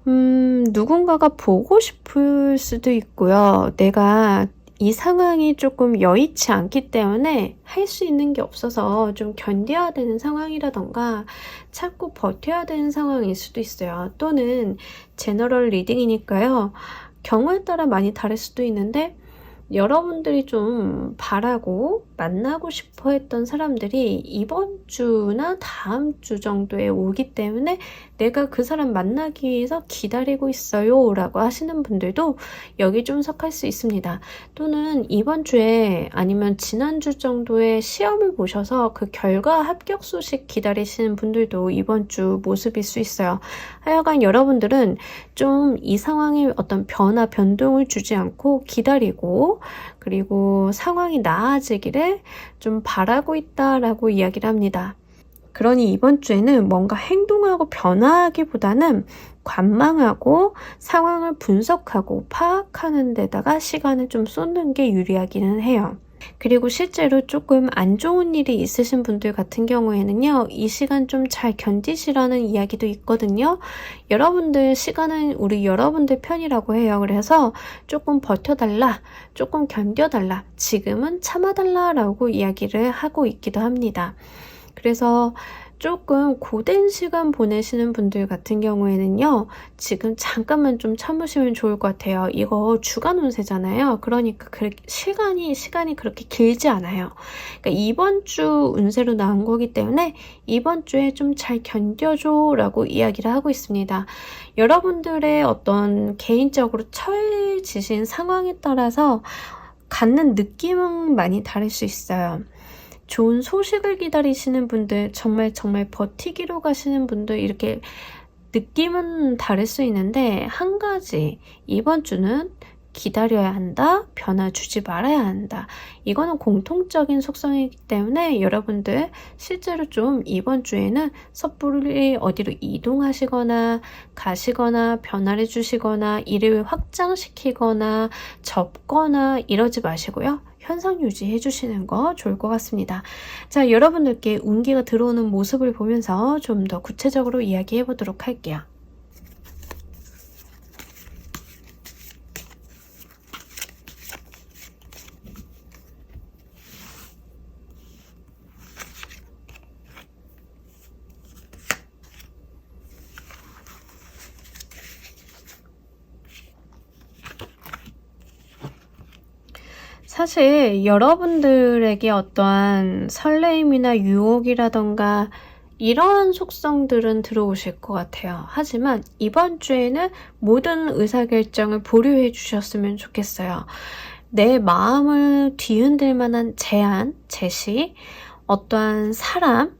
A: 누군가가 보고 싶을 수도 있고요. 내가 이 상황이 조금 여의치 않기 때문에 할 수 있는 게 없어서 좀 견뎌야 되는 상황이라던가 참고 버텨야 되는 상황일 수도 있어요. 또는 제너럴 리딩이니까요. 경우에 따라 많이 다를 수도 있는데 여러분들이 좀 바라고 만나고 싶어 했던 사람들이 이번 주나 다음 주 정도에 오기 때문에 내가 그 사람 만나기 위해서 기다리고 있어요 라고 하시는 분들도 여기 좀 속할 수 있습니다. 또는 이번 주에 아니면 지난주 정도에 시험을 보셔서 그 결과 합격 소식 기다리시는 분들도 이번 주 모습일 수 있어요. 하여간 여러분들은 좀 이 상황에 어떤 변화, 변동을 주지 않고 기다리고 그리고 상황이 나아지기를 좀 바라고 있다라고 이야기를 합니다. 그러니 이번 주에는 뭔가 행동하고 변화하기보다는 관망하고 상황을 분석하고 파악하는 데다가 시간을 좀 쏟는 게 유리하기는 해요. 그리고 실제로 조금 안 좋은 일이 있으신 분들 같은 경우에는요, 이 시간 좀 잘 견디시라는 이야기도 있거든요. 여러분들 시간은 우리 여러분들 편이라고 해요. 그래서 조금 버텨달라, 조금 견뎌달라, 지금은 참아달라라고 이야기를 하고 있기도 합니다. 그래서 조금 고된 시간 보내시는 분들 같은 경우에는요, 지금 잠깐만 좀 참으시면 좋을 것 같아요. 이거 주간 운세잖아요. 그러니까 시간이 그렇게 길지 않아요. 그러니까 이번 주 운세로 나온 거기 때문에 이번 주에 좀 잘 견뎌줘 라고 이야기를 하고 있습니다. 여러분들의 어떤 개인적으로 처해지신 상황에 따라서 갖는 느낌은 많이 다를 수 있어요. 좋은 소식을 기다리시는 분들, 정말 버티기로 가시는 분들, 이렇게 느낌은 다를 수 있는데 한 가지, 이번 주는 기다려야 한다, 변화 주지 말아야 한다. 이거는 공통적인 속성이기 때문에 여러분들 실제로 좀 이번 주에는 섣불리 어디로 이동하시거나 가시거나 변화를 주시거나 일을 확장시키거나 접거나 이러지 마시고요. 현상 유지해 주시는 거 좋을 것 같습니다. 자, 여러분들께 운기가 들어오는 모습을 보면서 좀 더 구체적으로 이야기해 보도록 할게요. 사실 여러분들에게 어떠한 설레임이나 유혹이라던가 이러한 속성들은 들어오실 것 같아요. 하지만 이번 주에는 모든 의사결정을 보류해 주셨으면 좋겠어요. 내 마음을 뒤흔들 만한 제안, 제시, 어떠한 사람,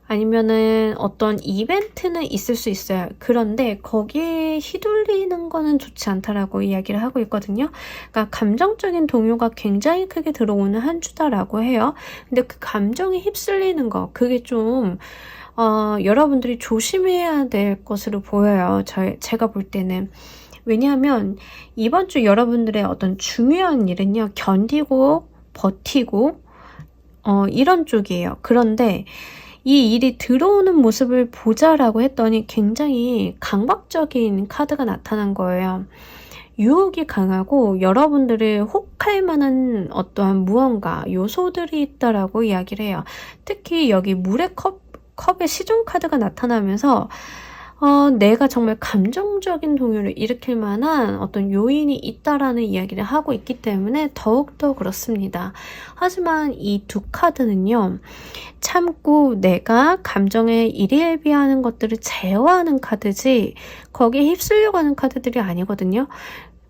A: 아니면은 어떤 이벤트는 있을 수 있어요. 그런데 거기에 휘둘리는 거는 좋지 않다라고 이야기를 하고 있거든요. 그러니까 감정적인 동요가 굉장히 크게 들어오는 한 주다라고 해요. 근데 그 감정에 휩쓸리는 거, 그게 좀 여러분들이 조심해야 될 것으로 보여요. 제가 볼 때는. 왜냐하면 이번 주 여러분들의 어떤 중요한 일은요, 견디고 버티고 이런 쪽이에요. 그런데 이 일이 들어오는 모습을 보자라고 했더니 굉장히 강박적인 카드가 나타난 거예요. 유혹이 강하고 여러분들을 혹할 만한 어떠한 무언가, 요소들이 있다라고 이야기를 해요. 특히 여기 물의 컵의 시종 카드가 나타나면서 내가 정말 감정적인 동요를 일으킬 만한 어떤 요인이 있다라는 이야기를 하고 있기 때문에 더욱더 그렇습니다. 하지만 이 두 카드는요, 참고 내가 감정에 일희일비하는 것들을 제어하는 카드지 거기에 휩쓸려고 하는 카드들이 아니거든요.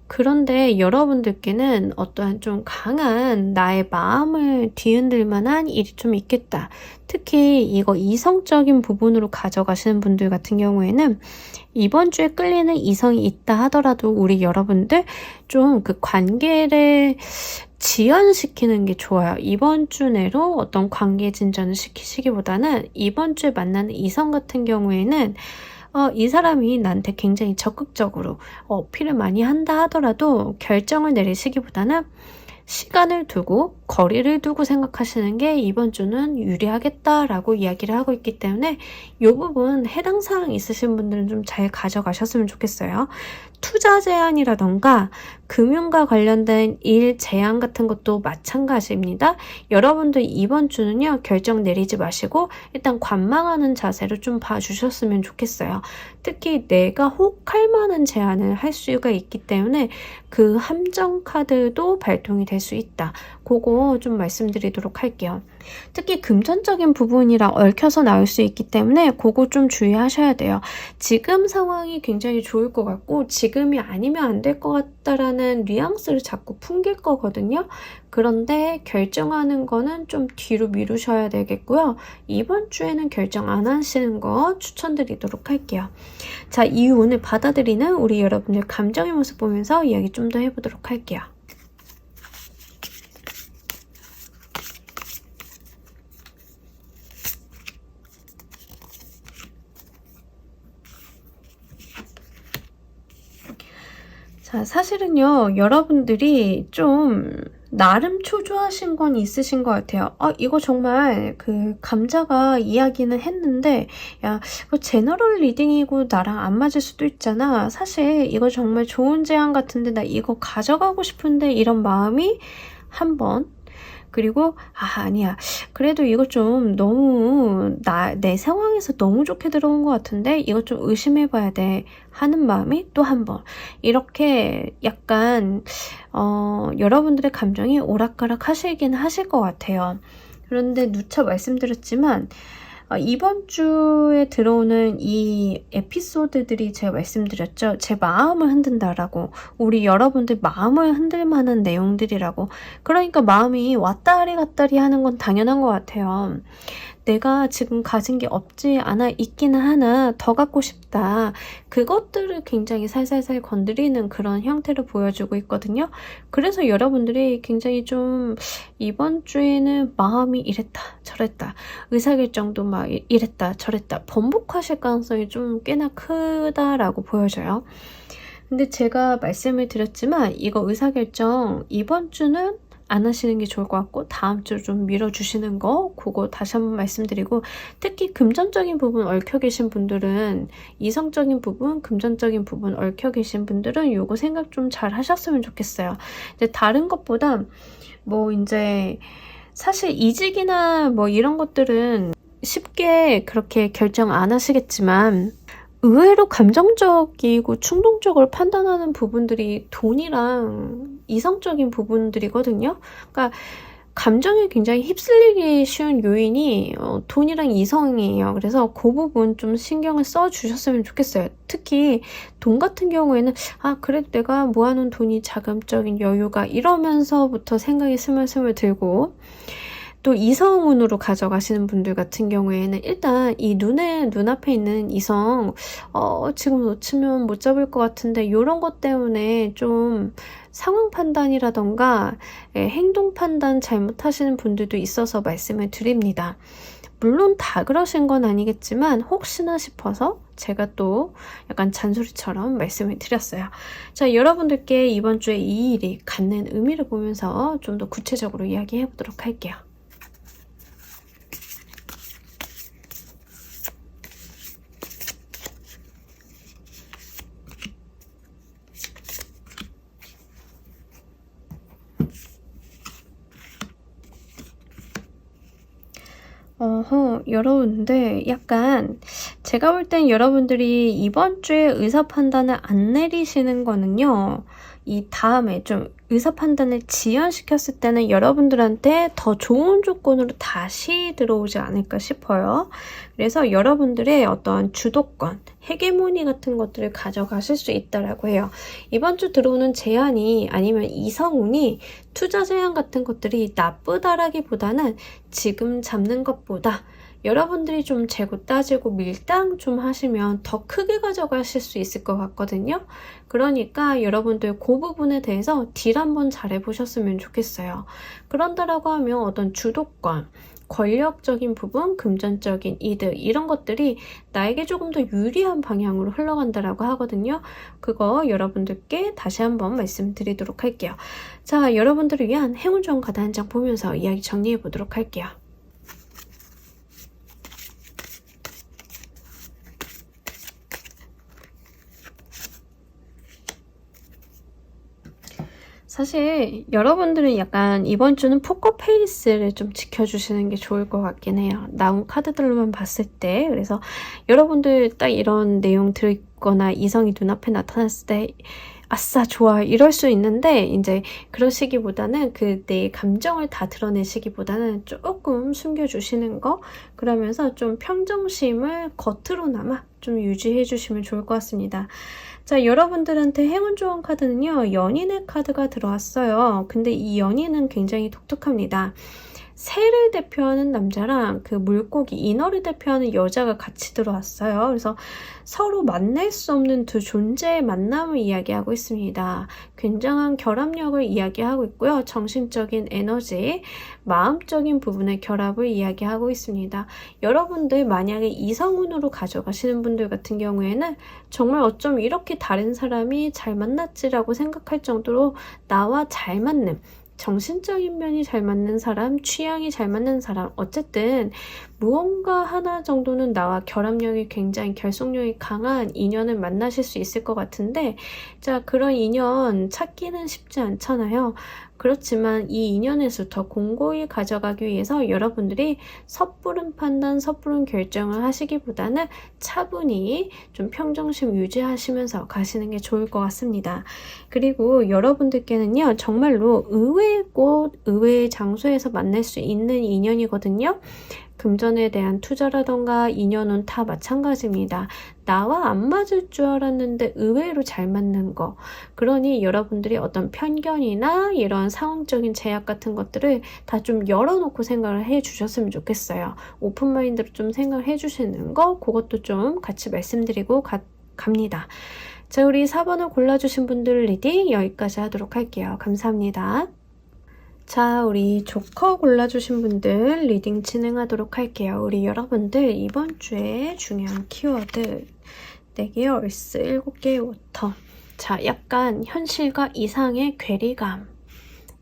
A: 그런데 여러분들께는 어떠한 좀 강한 나의 마음을 뒤흔들 만한 일이 좀 있겠다. 특히 이거 이성적인 부분으로 가져가시는 분들 같은 경우에는 이번 주에 끌리는 이성이 있다 하더라도 우리 여러분들 좀 그 관계를 지연시키는 게 좋아요. 이번 주 내로 어떤 관계 진전을 시키시기보다는 이번 주에 만나는 이성 같은 경우에는 이 사람이 나한테 굉장히 적극적으로 어필을 많이 한다 하더라도 결정을 내리시기보다는 시간을 두고 거리를 두고 생각하시는 게 이번 주는 유리하겠다라고 이야기를 하고 있기 때문에 이 부분 해당 사항 있으신 분들은 좀 잘 가져가셨으면 좋겠어요. 투자 제안이라던가 금융과 관련된 일 제안 같은 것도 마찬가지입니다. 여러분들 이번 주는요, 결정 내리지 마시고 일단 관망하는 자세로 좀 봐주셨으면 좋겠어요. 특히 내가 혹할 만한 제안을 할 수가 있기 때문에 그 함정 카드도 발동이 될 수 있다. 그거 좀 말씀드리도록 할게요. 특히 금전적인 부분이랑 얽혀서 나올 수 있기 때문에 그거 좀 주의하셔야 돼요. 지금 상황이 굉장히 좋을 것 같고 지금이 아니면 안 될 것 같다라는 뉘앙스를 자꾸 풍길 거거든요. 그런데 결정하는 거는 좀 뒤로 미루셔야 되겠고요. 이번 주에는 결정 안 하시는 거 추천드리도록 할게요. 자, 이 오늘 받아들이는 우리 여러분들 감정의 모습 보면서 이야기 좀 더 해보도록 할게요. 자, 사실은요, 여러분들이 좀 나름 초조하신 건 있으신 것 같아요. 이거 정말 그 감자가 이야기는 했는데, 야, 이거 제너럴 리딩이고 나랑 안 맞을 수도 있잖아. 사실 이거 정말 좋은 제안 같은데 나 이거 가져가고 싶은데 이런 마음이 한번, 그리고 아니야, 그래도 이거 좀 너무 내 상황에서 너무 좋게 들어온 것 같은데 이거 좀 의심해봐야 돼 하는 마음이 또 한 번, 이렇게 약간 여러분들의 감정이 오락가락 하시긴 하실 것 같아요. 그런데 누차 말씀드렸지만 이번 주에 들어오는 이 에피소드들이 제가 말씀드렸죠. 제 마음을 흔든다라고. 우리 여러분들 마음을 흔들 만한 내용들이라고. 그러니까 마음이 왔다리 갔다리 하는 건 당연한 것 같아요. 내가 지금 가진 게 없지 않아 있기는 하나 더 갖고 싶다. 그것들을 굉장히 살살살 건드리는 그런 형태를 보여주고 있거든요. 그래서 여러분들이 굉장히 좀 이번 주에는 마음이 이랬다 저랬다, 의사결정도 막 이랬다 저랬다 번복하실 가능성이 좀 꽤나 크다라고 보여져요. 근데 제가 말씀을 드렸지만 이거 의사결정 이번 주는 안 하시는 게 좋을 것 같고 다음 주 좀 밀어주시는 거, 그거 다시 한번 말씀드리고, 특히 금전적인 부분 얽혀 계신 분들은, 이성적인 부분, 금전적인 부분 얽혀 계신 분들은 요거 생각 좀 잘 하셨으면 좋겠어요. 근데 다른 것보다 뭐 이제 사실 이직이나 뭐 이런 것들은 쉽게 그렇게 결정 안 하시겠지만 의외로 감정적이고 충동적으로 판단하는 부분들이 돈이랑 이성적인 부분들이거든요. 그러니까 감정에 굉장히 휩쓸리기 쉬운 요인이 돈이랑 이성이에요. 그래서 그 부분 좀 신경을 써주셨으면 좋겠어요. 특히 돈 같은 경우에는 그래도 내가 모아놓은 돈이 자금적인 여유가 이러면서부터 생각이 스물스물 들고, 또 이성운으로 가져가시는 분들 같은 경우에는 일단 이 눈앞에 있는 이성 지금 놓치면 못 잡을 것 같은데 이런 것 때문에 좀 상황 판단이라던가 행동 판단 잘못하시는 분들도 있어서 말씀을 드립니다. 물론 다 그러신 건 아니겠지만 혹시나 싶어서 제가 또 약간 잔소리처럼 말씀을 드렸어요. 자, 여러분들께 이번 주에 이 일이 갖는 의미를 보면서 좀 더 구체적으로 이야기해 보도록 할게요. 여러분들 약간 제가 볼 땐 여러분들이 이번 주에 의사 판단을 안 내리시는 거는요, 이 다음에 좀 의사 판단을 지연시켰을 때는 여러분들한테 더 좋은 조건으로 다시 들어오지 않을까 싶어요. 그래서 여러분들의 어떤 주도권, 헤게모니 같은 것들을 가져가실 수 있다라고 해요. 이번 주 들어오는 제안이 아니면 이성운이 투자 제안 같은 것들이 나쁘다라기보다는 지금 잡는 것보다 여러분들이 좀 재고 따지고 밀당 좀 하시면 더 크게 가져가실 수 있을 것 같거든요. 그러니까 여러분들 그 부분에 대해서 딜 한번 잘해보셨으면 좋겠어요. 그런다라고 하면 어떤 주도권, 권력적인 부분, 금전적인 이득 이런 것들이 나에게 조금 더 유리한 방향으로 흘러간다라고 하거든요. 그거 여러분들께 다시 한번 말씀드리도록 할게요. 자, 여러분들을 위한 행운 좋은 카드 한 장 보면서 이야기 정리해 보도록 할게요. 사실 여러분들은 약간 이번 주는 포커페이스를 좀 지켜주시는 게 좋을 것 같긴 해요. 나온 카드들로만 봤을 때. 그래서 여러분들 딱 이런 내용 들거나 이성이 눈앞에 나타났을 때 아싸 좋아 이럴 수 있는데, 이제 그러시기보다는 내 감정을 다 드러내시기보다는 조금 숨겨주시는 거, 그러면서 좀 평정심을 겉으로나마 좀 유지해 주시면 좋을 것 같습니다. 자, 여러분들한테 행운 좋은 카드는요, 연인의 카드가 들어왔어요. 근데 이 연인은 굉장히 독특합니다. 새를 대표하는 남자랑 물고기, 인어를 대표하는 여자가 같이 들어왔어요. 그래서 서로 만날 수 없는 두 존재의 만남을 이야기하고 있습니다. 굉장한 결합력을 이야기하고 있고요. 정신적인 에너지, 마음적인 부분의 결합을 이야기하고 있습니다. 여러분들 만약에 이성운으로 가져가시는 분들 같은 경우에는 정말 어쩜 이렇게 다른 사람이 잘 만났지라고 생각할 정도로 나와 잘 맞는, 정신적인 면이 잘 맞는 사람, 취향이 잘 맞는 사람, 어쨌든 무언가 하나 정도는 나와 결합력이 굉장히 결속력이 강한 인연을 만나실 수 있을 것 같은데, 자, 그런 인연 찾기는 쉽지 않잖아요. 그렇지만 이 인연에서 더 공고히 가져가기 위해서 여러분들이 섣부른 판단, 섣부른 결정을 하시기보다는 차분히 좀 평정심 유지하시면서 가시는 게 좋을 것 같습니다. 그리고 여러분들께는요, 정말로 의외의 곳, 의외의 장소에서 만날 수 있는 인연이거든요. 금전에 대한 투자라던가 인연은 다 마찬가지입니다. 나와 안 맞을 줄 알았는데 의외로 잘 맞는 거. 그러니 여러분들이 어떤 편견이나 이런 상황적인 제약 같은 것들을 다 좀 열어놓고 생각을 해주셨으면 좋겠어요. 오픈마인드로 좀 생각을 해주시는 거, 그것도 좀 같이 말씀드리고 갑니다. 자, 우리 4번을 골라주신 분들 리딩 여기까지 하도록 할게요. 감사합니다. 자, 우리 조커 골라주신 분들 리딩 진행하도록 할게요. 우리 여러분들 이번 주에 중요한 키워드 4개의 얼스, 7개의 워터. 자, 약간 현실과 이상의 괴리감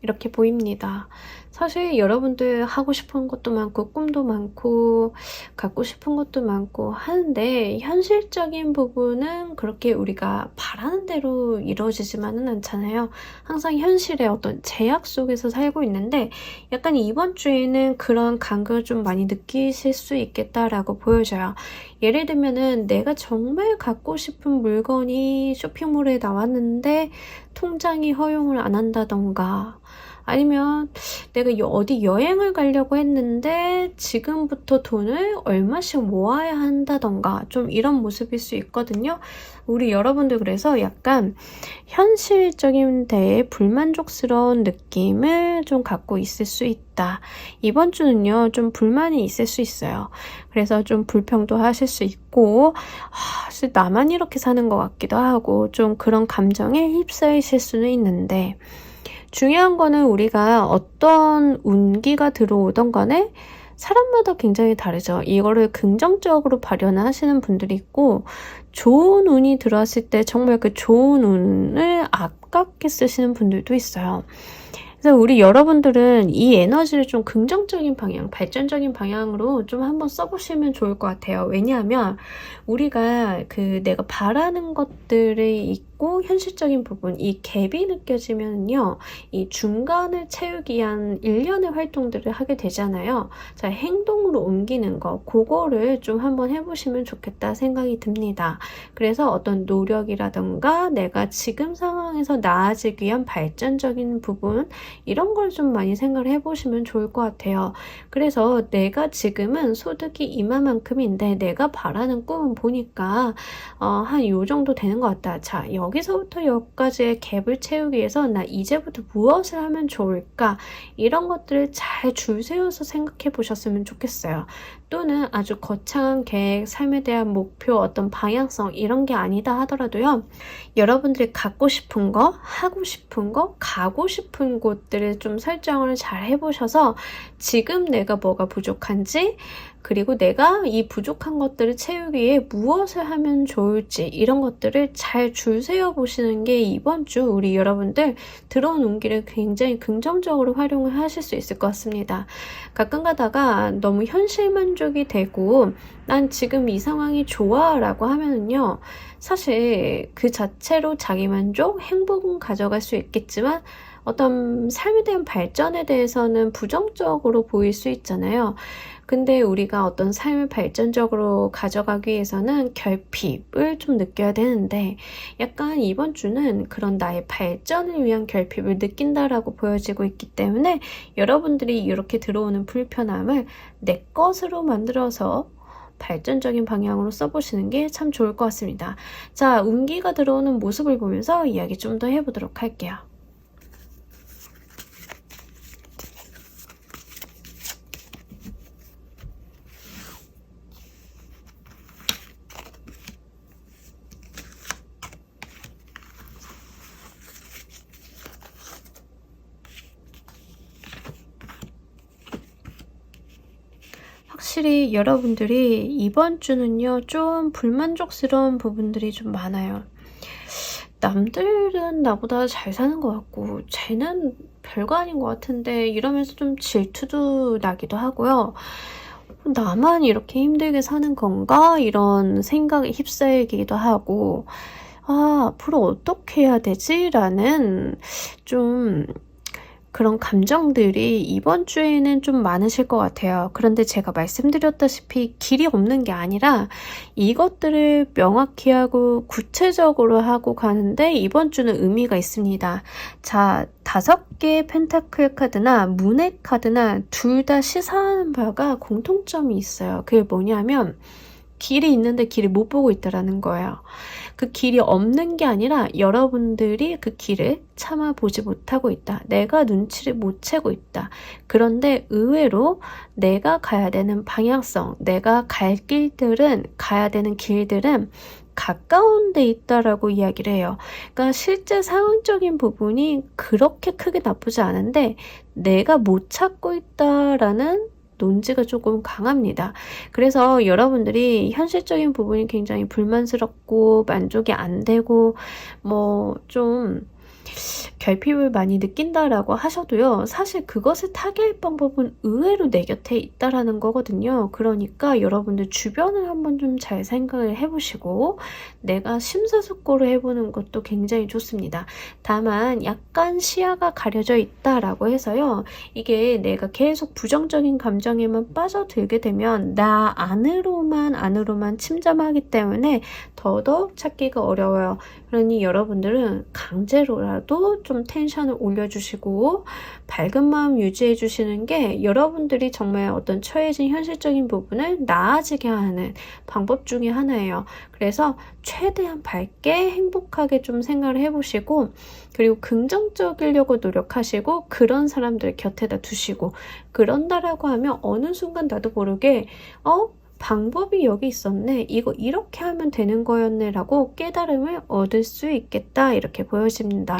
A: 이렇게 보입니다. 사실 여러분들 하고 싶은 것도 많고 꿈도 많고 갖고 싶은 것도 많고 하는데 현실적인 부분은 그렇게 우리가 바라는 대로 이루어지지만은 않잖아요. 항상 현실의 어떤 제약 속에서 살고 있는데 약간 이번 주에는 그런 간극을 좀 많이 느끼실 수 있겠다라고 보여져요. 예를 들면은 내가 정말 갖고 싶은 물건이 쇼핑몰에 나왔는데 통장이 허용을 안 한다던가 아니면 내가 어디 여행을 가려고 했는데 지금부터 돈을 얼마씩 모아야 한다던가 좀 이런 모습일 수 있거든요. 우리 여러분들 그래서 약간 현실적인 데에 불만족스러운 느낌을 좀 갖고 있을 수 있다. 이번 주는요, 좀 불만이 있을 수 있어요. 그래서 좀 불평도 하실 수 있고, 나만 이렇게 사는 것 같기도 하고, 좀 그런 감정에 휩싸이실 수는 있는데, 중요한 거는 우리가 어떤 운기가 들어오던 간에 사람마다 굉장히 다르죠. 이거를 긍정적으로 발현하시는 분들이 있고 좋은 운이 들어왔을 때 정말 그 좋은 운을 아깝게 쓰시는 분들도 있어요. 그래서 우리 여러분들은 이 에너지를 좀 긍정적인 방향, 발전적인 방향으로 좀 한번 써보시면 좋을 것 같아요. 왜냐하면 우리가 내가 바라는 것들이 있고 현실적인 부분, 이 갭이 느껴지면요, 이 중간을 채우기 위한 일련의 활동들을 하게 되잖아요. 자, 행동으로 옮기는 거, 그거를 좀 한번 해보시면 좋겠다 생각이 듭니다. 그래서 어떤 노력이라던가 내가 지금 상황에서 나아지기 위한 발전적인 부분, 이런 걸 좀 많이 생각을 해보시면 좋을 것 같아요. 그래서 내가 지금은 소득이 이만큼인데 내가 바라는 꿈은 보니까 한 요 정도 되는 것 같다. 자, 여기서부터 여기까지의 갭을 채우기 위해서 나 이제부터 무엇을 하면 좋을까? 이런 것들을 잘 줄 세워서 생각해 보셨으면 좋겠어요. 또는 아주 거창한 계획, 삶에 대한 목표, 어떤 방향성 이런 게 아니다 하더라도요. 여러분들이 갖고 싶은 거, 하고 싶은 거, 가고 싶은 곳들을 좀 설정을 잘 해보셔서 지금 내가 뭐가 부족한지 그리고 내가 이 부족한 것들을 채우기 위해 무엇을 하면 좋을지 이런 것들을 잘 줄 세워 보시는 게 이번 주 우리 여러분들 들어온 운기를 굉장히 긍정적으로 활용을 하실 수 있을 것 같습니다. 가끔 가다가 너무 현실 만족이 되고 난 지금 이 상황이 좋아 라고 하면은요, 사실 그 자체로 자기 만족, 행복은 가져갈 수 있겠지만 어떤 삶에 대한 발전에 대해서는 부정적으로 보일 수 있잖아요. 근데 우리가 어떤 삶을 발전적으로 가져가기 위해서는 결핍을 좀 느껴야 되는데 약간 이번 주는 그런 나의 발전을 위한 결핍을 느낀다라고 보여지고 있기 때문에 여러분들이 이렇게 들어오는 불편함을 내 것으로 만들어서 발전적인 방향으로 써보시는 게 참 좋을 것 같습니다. 자, 운기가 들어오는 모습을 보면서 이야기 좀 더 해보도록 할게요. 확실히 여러분들이 이번 주는요, 좀 불만족스러운 부분들이 좀 많아요. 남들은 나보다 잘 사는 것 같고 쟤는 별거 아닌 것 같은데 이러면서 좀 질투도 나기도 하고요. 나만 이렇게 힘들게 사는 건가? 이런 생각에 휩싸이기도 하고 앞으로 어떻게 해야 되지? 라는 좀 그런 감정들이 이번 주에는 좀 많으실 것 같아요. 그런데 제가 말씀드렸다시피 길이 없는 게 아니라 이것들을 명확히 하고 구체적으로 하고 가는데 이번 주는 의미가 있습니다. 자, 5개의 펜타클 카드나 문의 카드나 둘 다 시사하는 바가 공통점이 있어요. 그게 뭐냐면 길이 있는데 길을 못 보고 있다라는 거예요. 그 길이 없는 게 아니라 여러분들이 그 길을 참아보지 못하고 있다. 내가 눈치를 못 채고 있다. 그런데 의외로 내가 가야 되는 방향성, 내가 갈 길들은, 가야 되는 길들은 가까운 데 있다라고 이야기를 해요. 그러니까 실제 상황적인 부분이 그렇게 크게 나쁘지 않은데 내가 못 찾고 있다라는 논지가 조금 강합니다. 그래서 여러분들이 현실적인 부분이 굉장히 불만스럽고 만족이 안 되고 좀 결핍을 많이 느낀다라고 하셔도요. 사실 그것을 타개할 방법은 의외로 내 곁에 있다라는 거거든요. 그러니까 여러분들 주변을 한번 좀 잘 생각을 해보시고 내가 심사숙고를 해보는 것도 굉장히 좋습니다. 다만 약간 시야가 가려져 있다라고 해서요. 이게 내가 계속 부정적인 감정에만 빠져들게 되면 나 안으로만 침잠하기 때문에 더더욱 찾기가 어려워요. 그러니 여러분들은 강제로라도 좀 텐션을 올려주시고 밝은 마음 유지해 주시는 게 여러분들이 정말 어떤 처해진 현실적인 부분을 나아지게 하는 방법 중에 하나예요. 그래서 최대한 밝게 행복하게 좀 생각을 해보시고 그리고 긍정적이려고 노력하시고 그런 사람들 곁에다 두시고 그런다라고 하면 어느 순간 나도 모르게 방법이 여기 있었네. 이거 이렇게 하면 되는 거였네 라고 깨달음을 얻을 수 있겠다. 이렇게 보여집니다.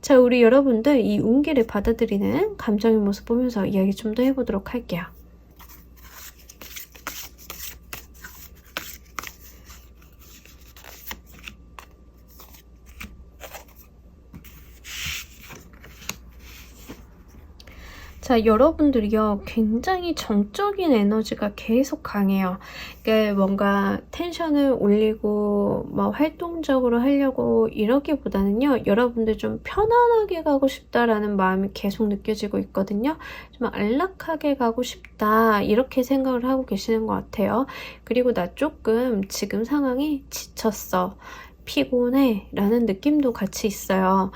A: 자, 우리 여러분들 이 운기를 받아들이는 감정의 모습 보면서 이야기 좀 더 해보도록 할게요. 자, 여러분들이요, 굉장히 정적인 에너지가 계속 강해요. 그러니까 뭔가 텐션을 올리고, 활동적으로 하려고 이러기보다는요, 여러분들 좀 편안하게 가고 싶다라는 마음이 계속 느껴지고 있거든요. 좀 안락하게 가고 싶다, 이렇게 생각을 하고 계시는 것 같아요. 그리고 나 조금 지금 상황이 지쳤어. 피곤해 라는 느낌도 같이 있어요.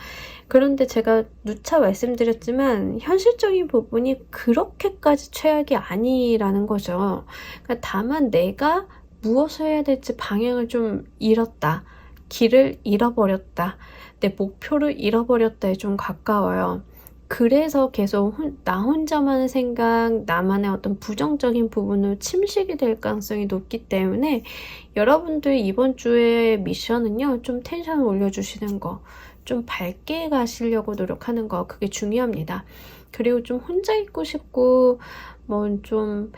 A: 그런데 제가 누차 말씀드렸지만 현실적인 부분이 그렇게까지 최악이 아니라는 거죠. 그러니까 다만 내가 무엇을 해야 될지 방향을 좀 잃었다. 길을 잃어버렸다. 내 목표를 잃어버렸다에 좀 가까워요. 그래서 계속 나 혼자만의 생각, 나만의 어떤 부정적인 부분을 침식이 될 가능성이 높기 때문에 여러분들 이번 주의 미션은요, 좀 텐션을 올려주시는 거, 좀 밝게 가시려고 노력하는 거, 그게 중요합니다. 그리고 좀 혼자 있고 싶고, 좀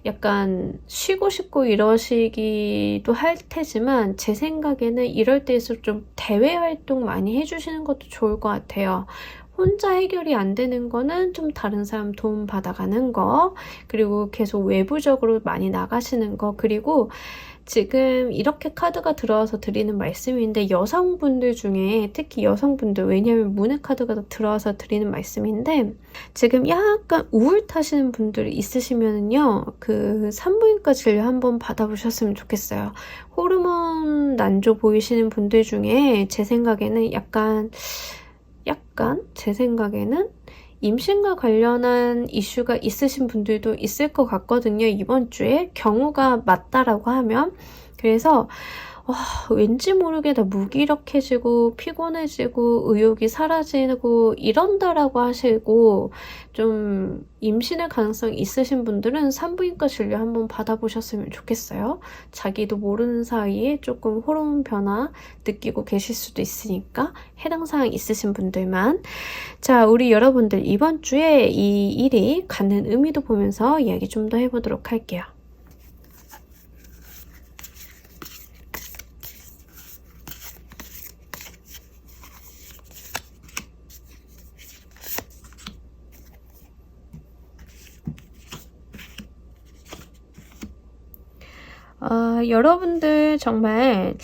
A: 약간 쉬고 싶고 이러시기도 할 테지만 제 생각에는 이럴 때일수록 좀 대외 활동 많이 해주시는 것도 좋을 것 같아요. 혼자 해결이 안 되는 거는 좀 다른 사람 도움 받아가는 거, 그리고 계속 외부적으로 많이 나가시는 거, 그리고 지금 이렇게 카드가 들어와서 드리는 말씀인데 여성분들 중에 특히 여성분들, 왜냐면 문의 카드가 들어와서 드리는 말씀인데 지금 약간 우울 타시는 분들이 있으시면은요, 그 산부인과 진료 한번 받아보셨으면 좋겠어요. 호르몬 난조 보이시는 분들 중에 제 생각에는 약간 제 생각에는 임신과 관련한 이슈가 있으신 분들도 있을 것 같거든요. 이번 주에 경우가 맞다라고 하면. 그래서 왠지 모르게 다 무기력해지고 피곤해지고 의욕이 사라지고 이런다라고 하시고 좀 임신의 가능성이 있으신 분들은 산부인과 진료 한번 받아보셨으면 좋겠어요. 자기도 모르는 사이에 조금 호르몬 변화 느끼고 계실 수도 있으니까 해당 사항 있으신 분들만. 자, 우리 여러분들 이번 주에 이 일이 갖는 의미도 보면서 이야기 좀 더 해보도록 할게요. 여러분들 정말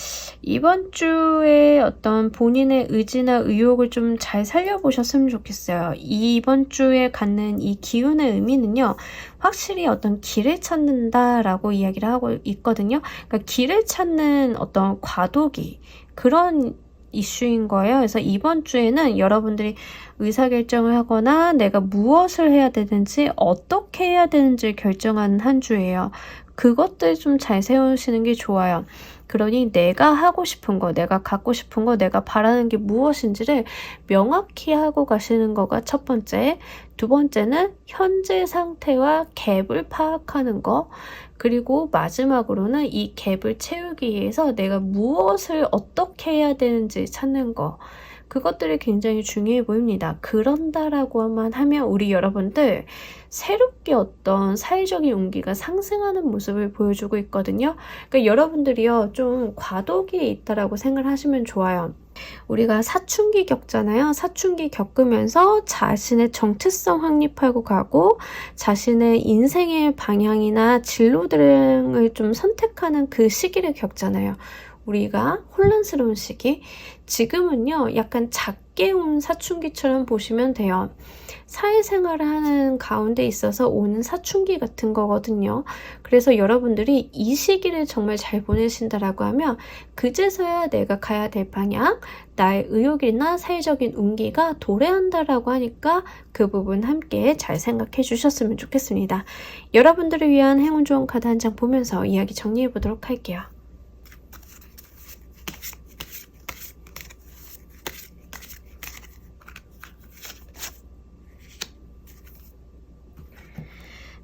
A: 이번 주에 어떤 본인의 의지나 의욕을 좀 잘 살려보셨으면 좋겠어요. 이번 주에 갖는 이 기운의 의미는요, 확실히 어떤 길을 찾는다라고 이야기를 하고 있거든요. 그러니까 길을 찾는 어떤 과도기, 그런 이슈인 거예요. 그래서 이번 주에는 여러분들이 의사결정을 하거나 내가 무엇을 해야 되는지, 어떻게 해야 되는지 결정하는 한 주예요. 그것들 좀 잘 세우시는 게 좋아요. 그러니 내가 하고 싶은 거, 내가 갖고 싶은 거, 내가 바라는 게 무엇인지를 명확히 하고 가시는 거가 첫 번째. 두 번째는 현재 상태와 갭을 파악하는 거. 그리고 마지막으로는 이 갭을 채우기 위해서 내가 무엇을 어떻게 해야 되는지 찾는 거. 그것들이 굉장히 중요해 보입니다. 그런다라고만 하면 우리 여러분들 새롭게 어떤 사회적인 용기가 상승하는 모습을 보여주고 있거든요. 그러니까 여러분들이요, 좀 과도기에 있다라고 생각을 하시면 좋아요. 우리가 사춘기 겪잖아요. 사춘기 겪으면서 자신의 정체성 확립하고 가고 자신의 인생의 방향이나 진로 등을 좀 선택하는 그 시기를 겪잖아요. 우리가 혼란스러운 시기. 지금은요, 약간 작게 온 사춘기처럼 보시면 돼요. 사회생활을 하는 가운데 있어서 오는 사춘기 같은 거거든요. 그래서 여러분들이 이 시기를 정말 잘 보내신다라고 하면 그제서야 내가 가야 될 방향, 나의 의욕이나 사회적인 운기가 도래한다라고 하니까 그 부분 함께 잘 생각해 주셨으면 좋겠습니다. 여러분들을 위한 행운 좋은 카드 한 장 보면서 이야기 정리해 보도록 할게요.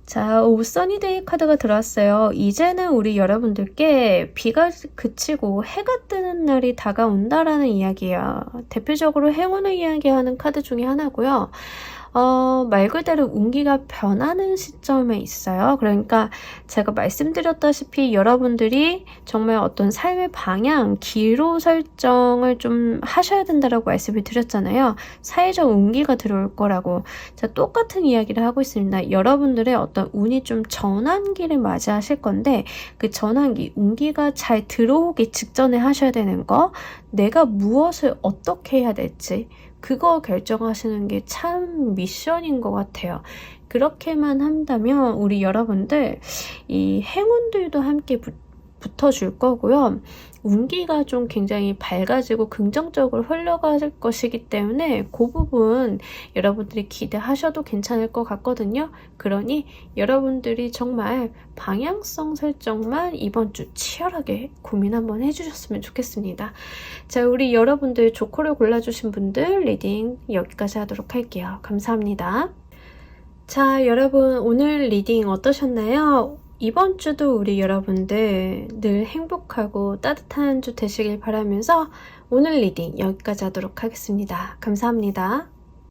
A: 자, 오 써니데이 카드가 들어왔어요. 이제는 우리 여러분들께 비가 그치고 해가 뜨는 날이 다가온다라는 이야기예요. 대표적으로 행운을 이야기하는 카드 중에 하나고요. 말 그대로 운기가 변하는 시점에 있어요. 그러니까 제가 말씀드렸다시피 여러분들이 정말 어떤 삶의 방향, 기로 설정을 좀 하셔야 된다라고 말씀을 드렸잖아요. 사회적 운기가 들어올 거라고. 자, 똑같은 이야기를 하고 있습니다. 여러분들의 어떤 운이 좀 전환기를 맞이하실 건데 그 전환기, 운기가 잘 들어오기 직전에 하셔야 되는 거, 내가 무엇을 어떻게 해야 될지 그거 결정하시는 게 참 미션인 것 같아요. 그렇게만 한다면 우리 여러분들 이 행운들도 함께 붙어줄 거고요. 운기가 좀 굉장히 밝아지고 긍정적으로 흘러갈 것이기 때문에 그 부분 여러분들이 기대하셔도 괜찮을 것 같거든요. 그러니 여러분들이 정말 방향성 설정만 이번 주 치열하게 고민 한번 해주셨으면 좋겠습니다. 자, 우리 여러분들 조커를 골라주신 분들 리딩 여기까지 하도록 할게요. 감사합니다. 자, 여러분 오늘 리딩 어떠셨나요? 이번 주도 우리 여러분들 늘 행복하고 따뜻한 주 되시길 바라면서 오늘 리딩 여기까지 하도록 하겠습니다. 감사합니다.